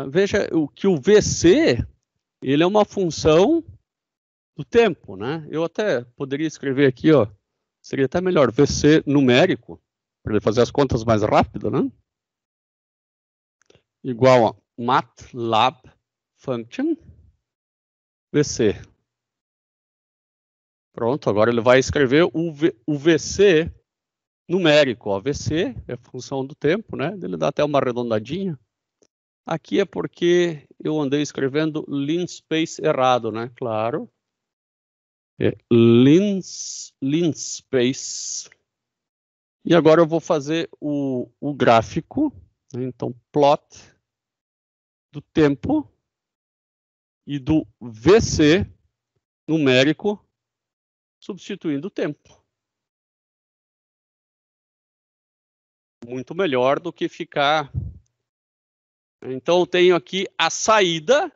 Veja que o VC ele é uma função do tempo, né? Eu até poderia escrever aqui, ó, seria até melhor, VC numérico, para ele fazer as contas mais rápido, né? Igual a MATLAB function VC. Pronto, agora ele vai escrever o VC numérico. Ó. VC é função do tempo, né? Ele dá até uma arredondadinha. Aqui é porque eu andei escrevendo linspace errado, né? Claro. Linspace. E agora eu vou fazer o gráfico. Né? Então, plot do tempo e do VC numérico substituindo o tempo. Muito melhor do que ficar... Então, eu tenho aqui a saída,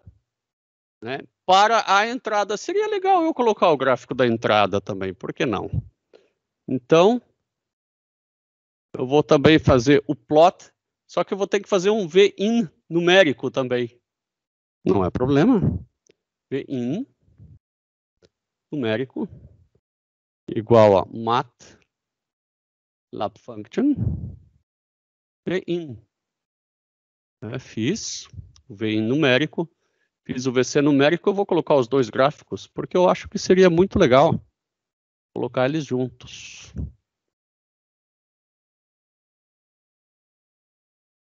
né, para a entrada. Seria legal eu colocar o gráfico da entrada também, por que não? Então, eu vou também fazer o plot, só que eu vou ter que fazer um Vin numérico também. Não é problema. Vin numérico igual a MATLAB function Vin. Fiz o Vin numérico, fiz o VC numérico, eu vou colocar os dois gráficos, porque eu acho que seria muito legal colocar eles juntos.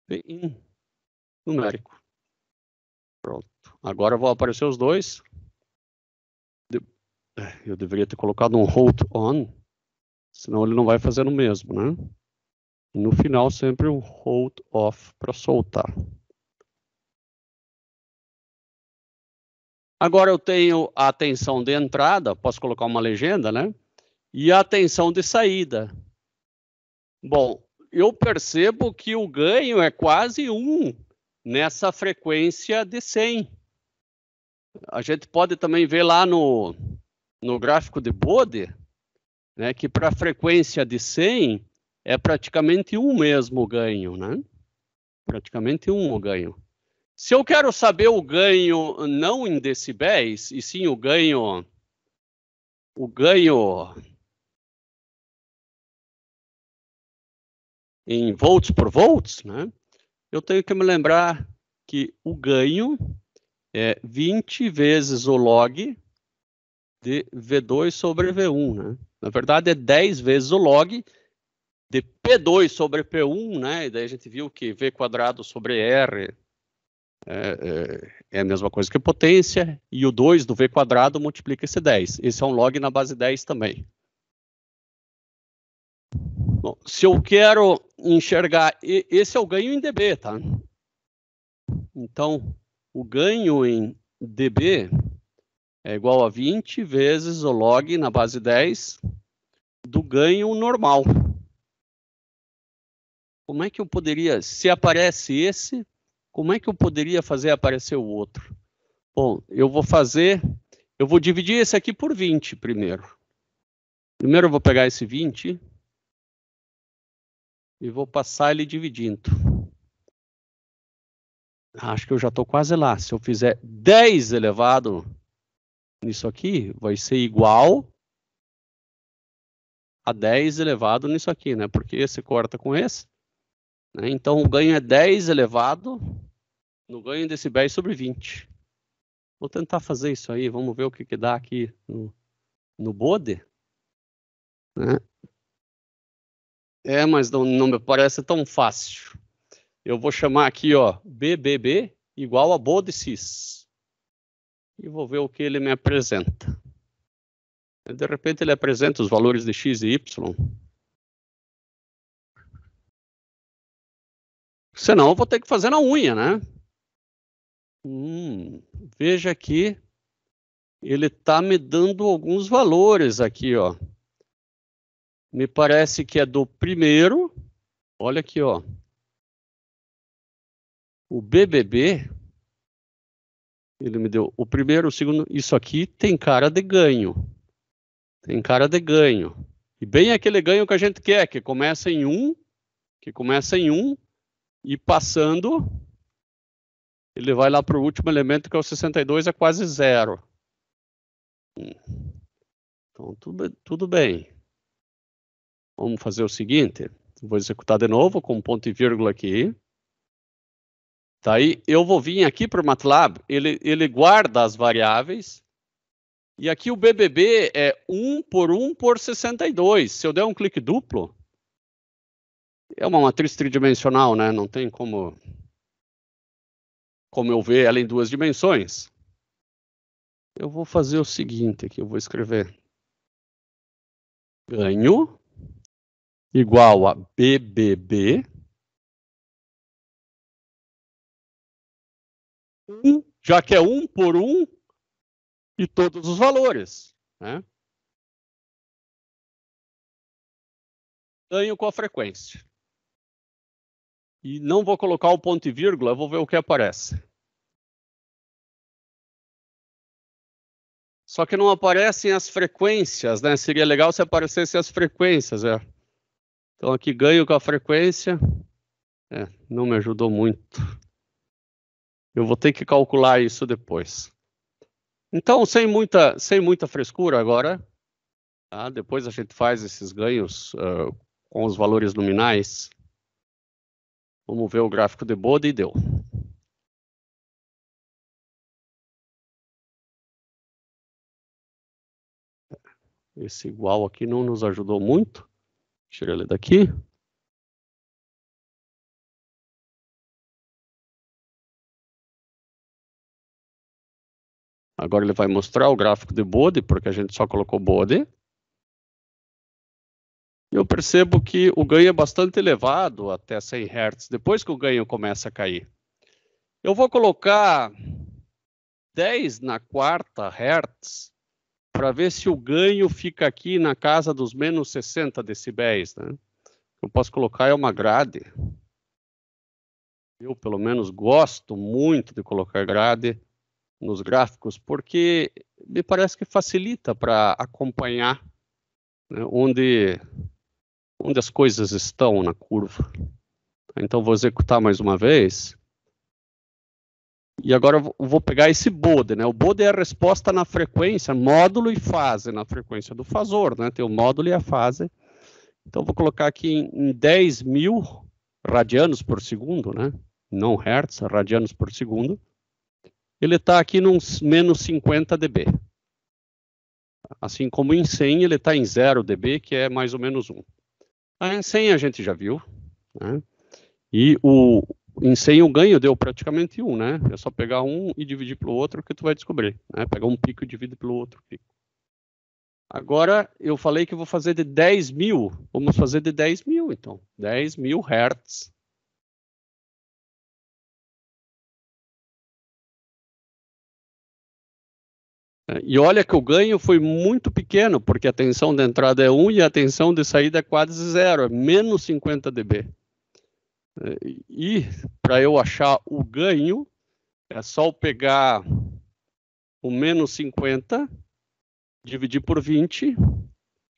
Vin numérico. Pronto. Agora vão aparecer os dois. Eu deveria ter colocado um hold on, senão ele não vai fazer o mesmo, né? E no final, sempre um hold off para soltar. Agora eu tenho a tensão de entrada, posso colocar uma legenda, né? E a tensão de saída. Bom, eu percebo que o ganho é quase 1 nessa frequência de 100. A gente pode também ver lá no gráfico de Bode, né, que para a frequência de 100 é praticamente 1 mesmo o ganho, né? Praticamente 1 o ganho. Se eu quero saber o ganho não em decibéis, e sim o ganho em volts por volts, né? Eu tenho que me lembrar que o ganho é 20 vezes o log de V2 sobre V1, né? Na verdade, é 10 vezes o log de P2 sobre P1, né? E daí a gente viu que V quadrado sobre R é a mesma coisa que potência, e o 2 do V quadrado multiplica esse 10. Esse é um log na base 10 também. Bom, se eu quero enxergar, esse é o ganho em dB, tá? Então, o ganho em dB é igual a 20 vezes o log na base 10 do ganho normal. Como é que eu poderia, se aparece esse, como é que eu poderia fazer aparecer o outro? Bom, eu vou dividir esse aqui por 20 primeiro. Primeiro eu vou pegar esse 20 e vou passar ele dividindo. Acho que eu já estou quase lá. Se eu fizer 10 elevado nisso aqui, vai ser igual a 10 elevado nisso aqui, né? Porque esse corta com esse. Né? Então, o ganho é 10 elevado no ganho em decibéis sobre 20. Vou tentar fazer isso aí. Vamos ver o que dá aqui no Bode. Né? Mas não me parece tão fácil. Eu vou chamar aqui, ó, BBB igual a Bode-Cis. E vou ver o que ele me apresenta. De repente ele apresenta os valores de x e y. Senão eu vou ter que fazer na unha, né? Veja aqui, ele está me dando alguns valores aqui, ó. Me parece que é do primeiro. Olha aqui, ó. O BBB, ele me deu o primeiro, o segundo. Isso aqui tem cara de ganho. Tem cara de ganho. E bem aquele ganho que a gente quer, que começa em 1, e passando, ele vai lá para o último elemento, que é o 62, é quase 0. Então, tudo bem. Vamos fazer o seguinte. Vou executar de novo com ponto e vírgula aqui. Tá aí, eu vou vir aqui para o MATLAB, ele guarda as variáveis. E aqui o BBB é 1 por 62. Se eu der um clique duplo, é uma matriz tridimensional, né? Não tem como eu ver ela em 2 dimensões. Eu vou fazer o seguinte aqui, eu vou escrever ganho igual a BBB, já que é 1 por 1 e todos os valores, né? Ganho com a frequência. E não vou colocar o ponto e vírgula, eu vou ver o que aparece. Só que não aparecem as frequências, né? Seria legal se aparecessem as frequências, Então aqui ganho com a frequência. Não me ajudou muito. Eu vou ter que calcular isso depois. Então, sem muita frescura agora, tá? Depois a gente faz esses ganhos com os valores nominais. Vamos ver o gráfico de Bode e deu. Esse igual aqui não nos ajudou muito. Tira ele daqui. Agora ele vai mostrar o gráfico de Bode, porque a gente só colocou Bode. E eu percebo que o ganho é bastante elevado, até 100 Hz, depois que o ganho começa a cair. Eu vou colocar 10 na quarta Hz, para ver se o ganho fica aqui na casa dos menos 60 decibéis, né? Eu posso colocar é uma grade. Eu, pelo menos, gosto muito de colocar grade nos gráficos, porque me parece que facilita para acompanhar, né, onde as coisas estão na curva. Então, vou executar mais uma vez. E agora eu vou pegar esse Bode, né? O Bode é a resposta na frequência, módulo e fase, na frequência do fasor, né? Tem o módulo e a fase. Então, vou colocar aqui em 10.000 radianos por segundo, né? Não hertz, radianos por segundo. Ele está aqui nos menos 50 dB. Assim como em 100, ele está em 0 dB, que é mais ou menos 1. Em 100 a gente já viu, né? E em 100 o ganho deu praticamente 1, né? É só pegar um e dividir pelo outro que tu vai descobrir, né? Pegar um pico e dividir pelo outro pico. Agora, eu falei que eu vou fazer de 10.000. Vamos fazer de 10.000, então. 10.000 Hz. E olha que o ganho foi muito pequeno, porque a tensão de entrada é 1 e a tensão de saída é quase 0, é menos 50 dB. E para eu achar o ganho, é só eu pegar o menos 50, dividir por 20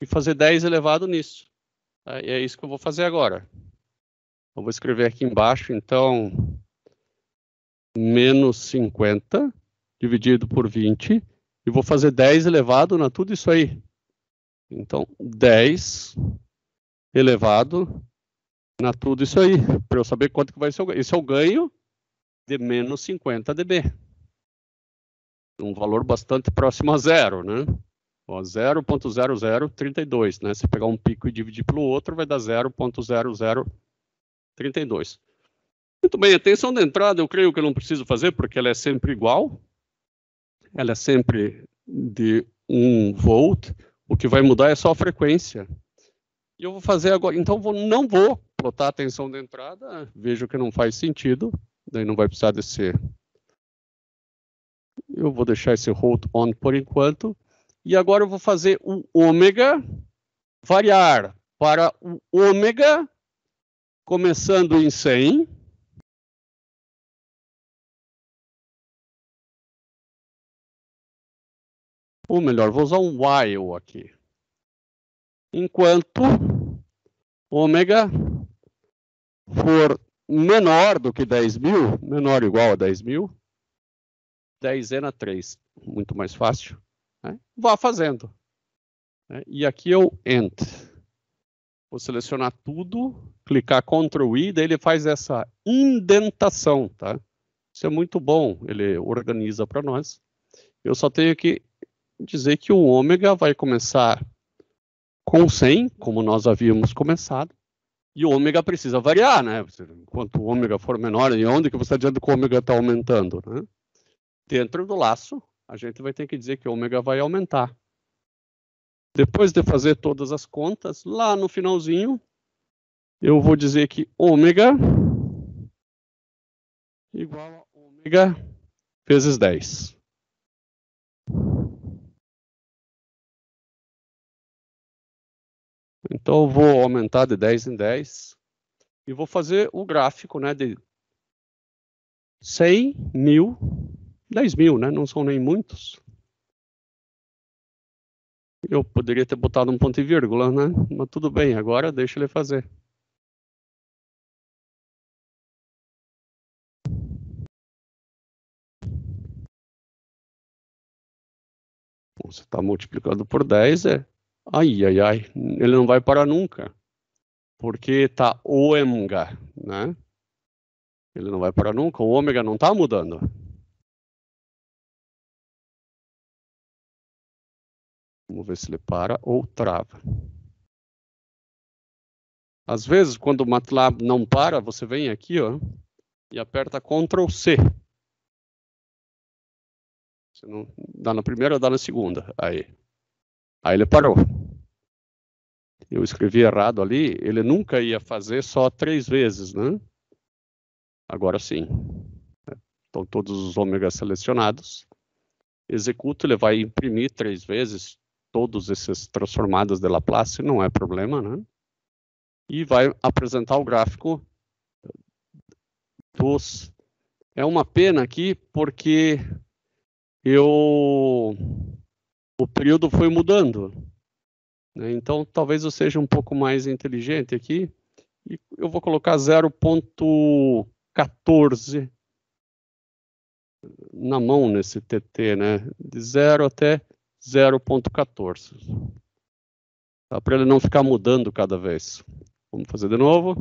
e fazer 10 elevado nisso. E é isso que eu vou fazer agora. Eu vou escrever aqui embaixo, então, menos 50 dividido por 20, e vou fazer 10 elevado na tudo isso aí. Então, 10 elevado na tudo isso aí, para eu saber quanto que vai ser o ganho. Esse é o ganho de menos 50 dB. Um valor bastante próximo a zero, né? 0.0032, né? Se pegar um pico e dividir pelo outro, vai dar 0.0032. Muito bem, a tensão de entrada eu creio que eu não preciso fazer, porque ela é sempre igual. Ela é sempre de 1 volt. O que vai mudar é só a frequência. E eu vou fazer agora, então não vou plotar a tensão de entrada, vejo que não faz sentido, daí não vai precisar desse. Eu vou deixar esse hold on por enquanto. E agora eu vou fazer o ômega variar para o ômega, começando em 100. Ou melhor, vou usar um while aqui. Enquanto ômega for menor do que 10.000, menor ou igual a 10.000, 10 na 3, muito mais fácil, né? Vá fazendo. Né? E aqui eu End. Vou selecionar tudo, clicar Ctrl I, daí ele faz essa indentação, tá? Isso é muito bom, ele organiza para nós. Eu só tenho que dizer que o ômega vai começar com 100, como nós havíamos começado, e o ômega precisa variar, né? Enquanto o ômega for menor, e onde que você está dizendo que o ômega está aumentando, né? Dentro do laço, a gente vai ter que dizer que o ômega vai aumentar. Depois de fazer todas as contas, lá no finalzinho, eu vou dizer que ômega igual a ômega vezes 10. Então, eu vou aumentar de 10 em 10 e vou fazer o gráfico, né, de 100, 1.000, 10.000, né? Não são nem muitos. Eu poderia ter botado um ponto e vírgula, né? Mas tudo bem, agora deixa ele fazer. Você está multiplicando por 10, ai, ai, ai, ele não vai parar nunca. Porque está ômega, né? Ele não vai parar nunca, o ômega não está mudando. Vamos ver se ele para ou trava. Às vezes, quando o MATLAB não para, você vem aqui, ó, e aperta Ctrl+C. Se não dá na primeira, dá na segunda. Aí ele parou. Eu escrevi errado ali, ele nunca ia fazer só 3 vezes, né? Agora sim. Estão todos os ômegas selecionados. Executo, ele vai imprimir 3 vezes todos esses transformados de Laplace, não é problema, né? E vai apresentar o gráfico dos... É uma pena aqui, porque o período foi mudando, né? Então, talvez eu seja um pouco mais inteligente aqui. E eu vou colocar 0,14 na mão nesse TT, né? De 0 até 0,14. Tá? Para ele não ficar mudando cada vez. Vamos fazer de novo.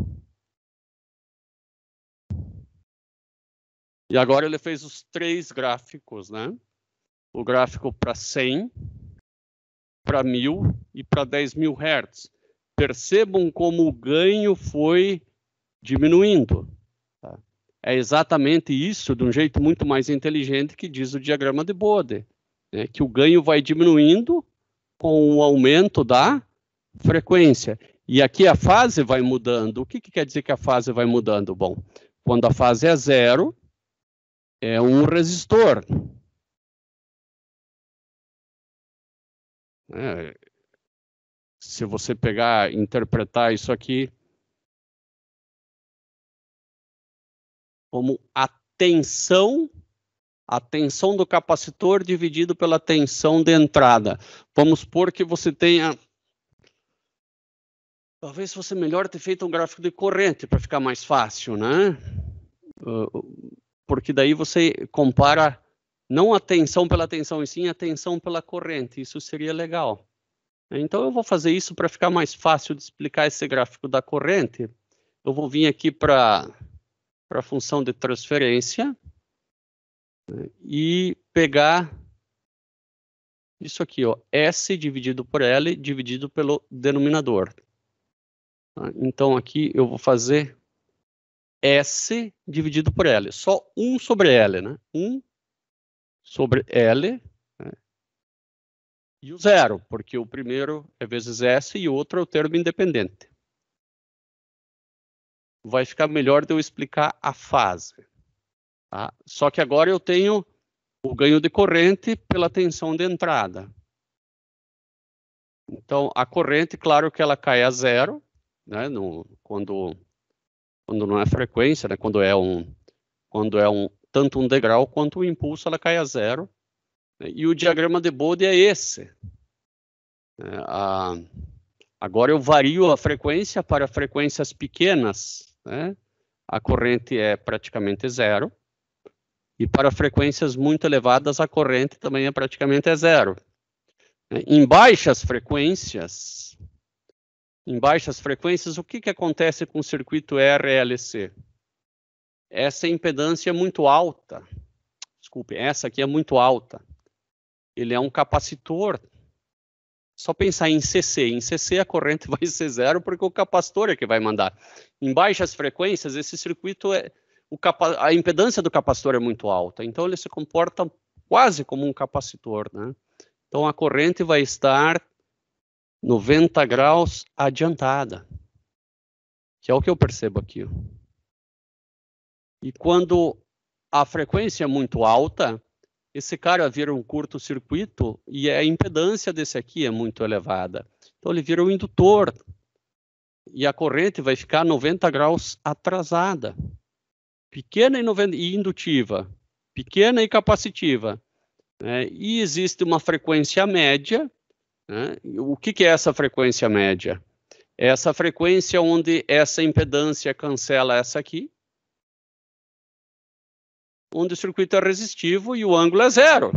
E agora ele fez os 3 gráficos, né? O gráfico para 100, para 1000 e para 10.000 Hz. Percebam como o ganho foi diminuindo. Tá? É exatamente isso, de um jeito muito mais inteligente, que diz o diagrama de Bode, né? Que o ganho vai diminuindo com o aumento da frequência. E aqui a fase vai mudando. O que quer dizer que a fase vai mudando? Bom, quando a fase é 0, é um resistor. Se você pegar, interpretar isso aqui como a tensão do capacitor dividido pela tensão de entrada. Vamos supor que você tenha... Talvez fosse melhor ter feito um gráfico de corrente para ficar mais fácil, né? Porque daí você compara não a tensão pela tensão, e sim a tensão pela corrente. Isso seria legal. Então, eu vou fazer isso para ficar mais fácil de explicar esse gráfico da corrente. Eu vou vir aqui para a função de transferência, né, e pegar isso aqui, ó, S dividido por L dividido pelo denominador. Tá? Então, aqui eu vou fazer S dividido por L. Só 1 sobre L, né? 1 sobre L, né? E o 0, porque o primeiro é vezes S e o outro é o termo independente. Vai ficar melhor de eu explicar a fase. Tá? Só que agora eu tenho o ganho de corrente pela tensão de entrada. Então, a corrente, claro que ela cai a 0, né? Quando não é frequência, né? Quando é tanto um degrau quanto um impulso, ela cai a 0. E o diagrama de Bode é esse. Agora eu vario a frequência para frequências pequenas, né? A corrente é praticamente 0. E para frequências muito elevadas, a corrente também é praticamente 0. Em baixas frequências, o que acontece com o circuito RLC? Essa impedância é muito alta. Desculpe, essa aqui é muito alta. Ele é um capacitor. Só pensar em CC. Em CC a corrente vai ser 0 porque o capacitor é que vai mandar. Em baixas frequências, esse circuito a impedância do capacitor é muito alta. Então ele se comporta quase como um capacitor, né? Então a corrente vai estar 90 graus adiantada. Que é o que eu percebo aqui. E quando a frequência é muito alta, esse cara vira um curto-circuito e a impedância desse aqui é muito elevada. Então ele vira um indutor. E a corrente vai ficar 90 graus atrasada. Pequena e indutiva. Pequena e capacitiva. Né? E existe uma frequência média. Né? O que é essa frequência média? É essa frequência onde essa impedância cancela essa aqui. Onde o circuito é resistivo e o ângulo é 0.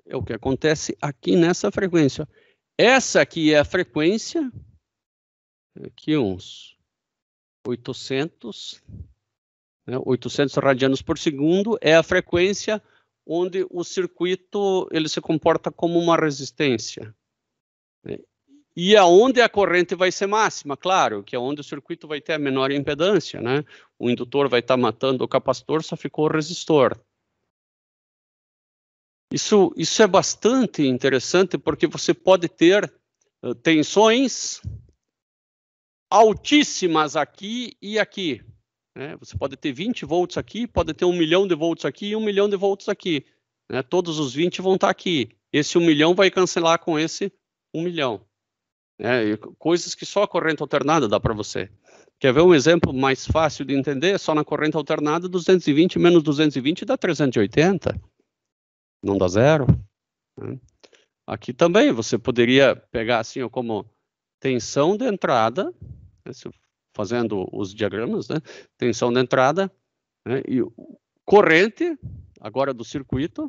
É o que acontece aqui nessa frequência. Essa aqui é a frequência, aqui uns 800, né, 800 radianos por segundo, é a frequência onde o circuito ele se comporta como uma resistência. E aonde a corrente vai ser máxima, claro, que é onde o circuito vai ter a menor impedância, né? O indutor vai estar matando o capacitor, só ficou o resistor. Isso é bastante interessante, porque você pode ter tensões altíssimas aqui e aqui. Né? Você pode ter 20 volts aqui, pode ter 1 milhão de volts aqui e 1 milhão de volts aqui. Né? Todos os 20 vão estar aqui. Esse 1 milhão vai cancelar com esse 1 milhão. Coisas que só a corrente alternada dá para você. Quer ver um exemplo mais fácil de entender? Só na corrente alternada, 220 menos 220 dá 380. Não dá zero. Né? Aqui também você poderia pegar assim ó, como tensão de entrada, né, fazendo os diagramas, né? Tensão de entrada, né? E corrente, agora do circuito.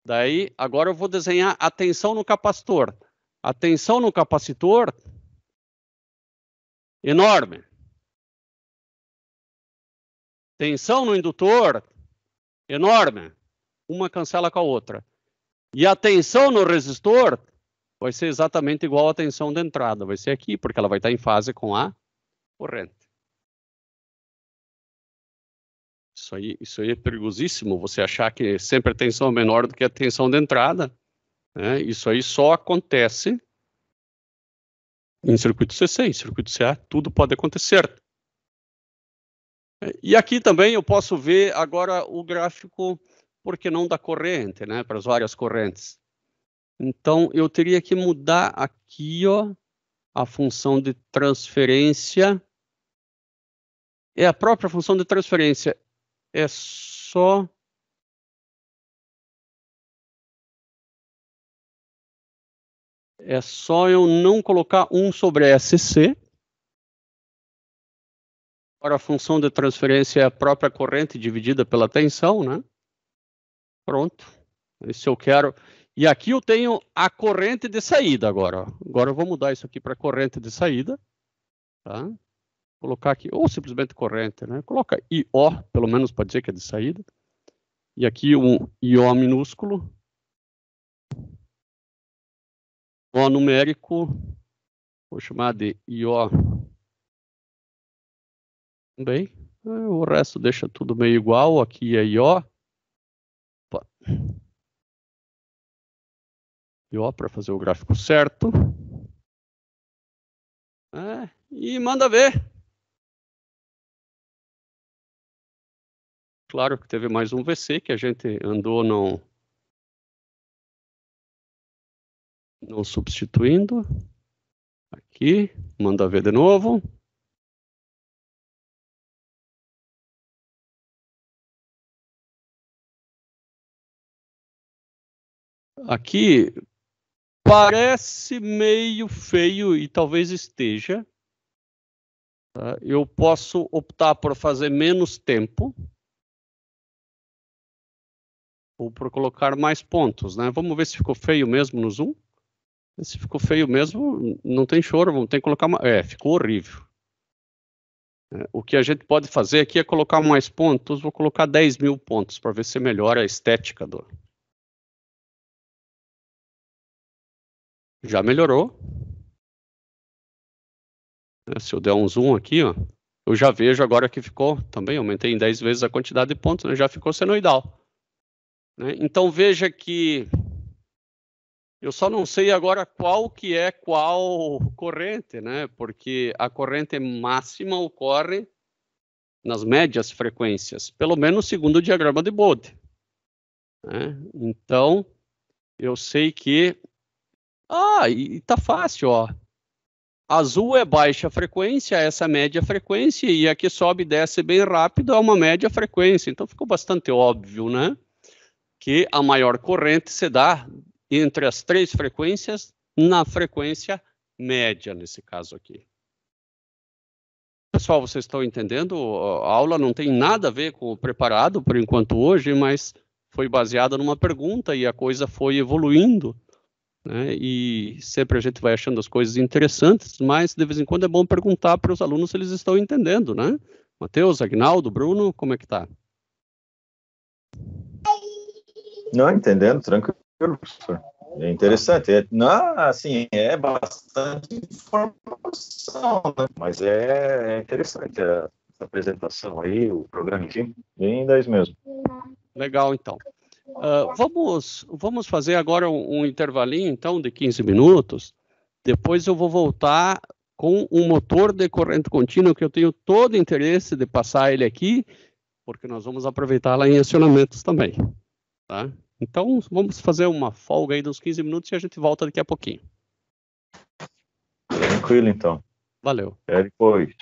Daí, agora eu vou desenhar a tensão no capacitor. A tensão no capacitor, enorme. Tensão no indutor, enorme. Uma cancela com a outra. E a tensão no resistor vai ser exatamente igual à tensão de entrada. Vai ser aqui, porque ela vai estar em fase com a corrente. Isso aí é perigosíssimo, você achar que sempre a tensão é menor do que a tensão de entrada. Né? Isso aí só acontece em circuito CC, em circuito CA, tudo pode acontecer. E aqui também eu posso ver agora o gráfico, por que não da corrente, né, para as várias correntes. Então, eu teria que mudar aqui, ó, a função de transferência. É a própria função de transferência. É só... É só eu não colocar 1 sobre SC. Agora a função de transferência é a própria corrente dividida pela tensão, né? Pronto. Se eu quero... E aqui eu tenho a corrente de saída agora. Ó. Agora eu vou mudar isso aqui para corrente de saída. Tá? Colocar aqui, ou simplesmente corrente, né? Coloca IO, pelo menos para dizer que é de saída. E aqui um IO minúsculo. O numérico, vou chamar de IO também. O resto deixa tudo meio igual. Aqui é IO. Opa. IO para fazer o gráfico certo. E manda ver. Claro que teve mais um VC que a gente andou não substituindo. Aqui, manda ver de novo. Aqui parece meio feio e talvez esteja. Tá? Eu posso optar por fazer menos tempo ou por colocar mais pontos, né? Vamos ver se ficou feio mesmo no zoom. Se ficou feio mesmo, não tem choro, vamos ter que colocar mais. Ficou horrível. O que a gente pode fazer aqui é colocar mais pontos. Vou colocar 10 mil pontos para ver se melhora a estética do... Já melhorou. Se eu der um zoom aqui, ó, eu já vejo agora que ficou, também aumentei em 10 vezes a quantidade de pontos, né, já ficou senoidal. Né? Então veja que eu só não sei agora qual que é qual corrente, né? Porque a corrente máxima ocorre nas médias frequências, pelo menos segundo o diagrama de Bode. Né? Então, eu sei que... e tá fácil, ó. Azul é baixa frequência, essa é média frequência, e a que sobe e desce bem rápido é uma média frequência. Então, ficou bastante óbvio, né? Que a maior corrente se dá entre as 3 frequências na frequência média, nesse caso aqui. Pessoal, vocês estão entendendo? A aula não tem nada a ver com o preparado, por enquanto, hoje, mas foi baseada numa pergunta e a coisa foi evoluindo. Né? E sempre a gente vai achando as coisas interessantes, mas de vez em quando é bom perguntar para os alunos se eles estão entendendo, né? Matheus, Agnaldo, Bruno, como é que tá? Não, entendendo, tranquilo, professor. É interessante. Assim, é bastante informação, né? Mas é interessante essa apresentação aí, o programa aqui, bem 10 mesmo. Legal, então. Vamos fazer agora um intervalinho, então, de 15 minutos. Depois eu vou voltar com um motor de corrente contínua, que eu tenho todo interesse de passar ele aqui, porque nós vamos aproveitar lá em acionamentos também. Tá? Então, vamos fazer uma folga aí de uns 15 minutos e a gente volta daqui a pouquinho. Tranquilo, então. Valeu. Até depois.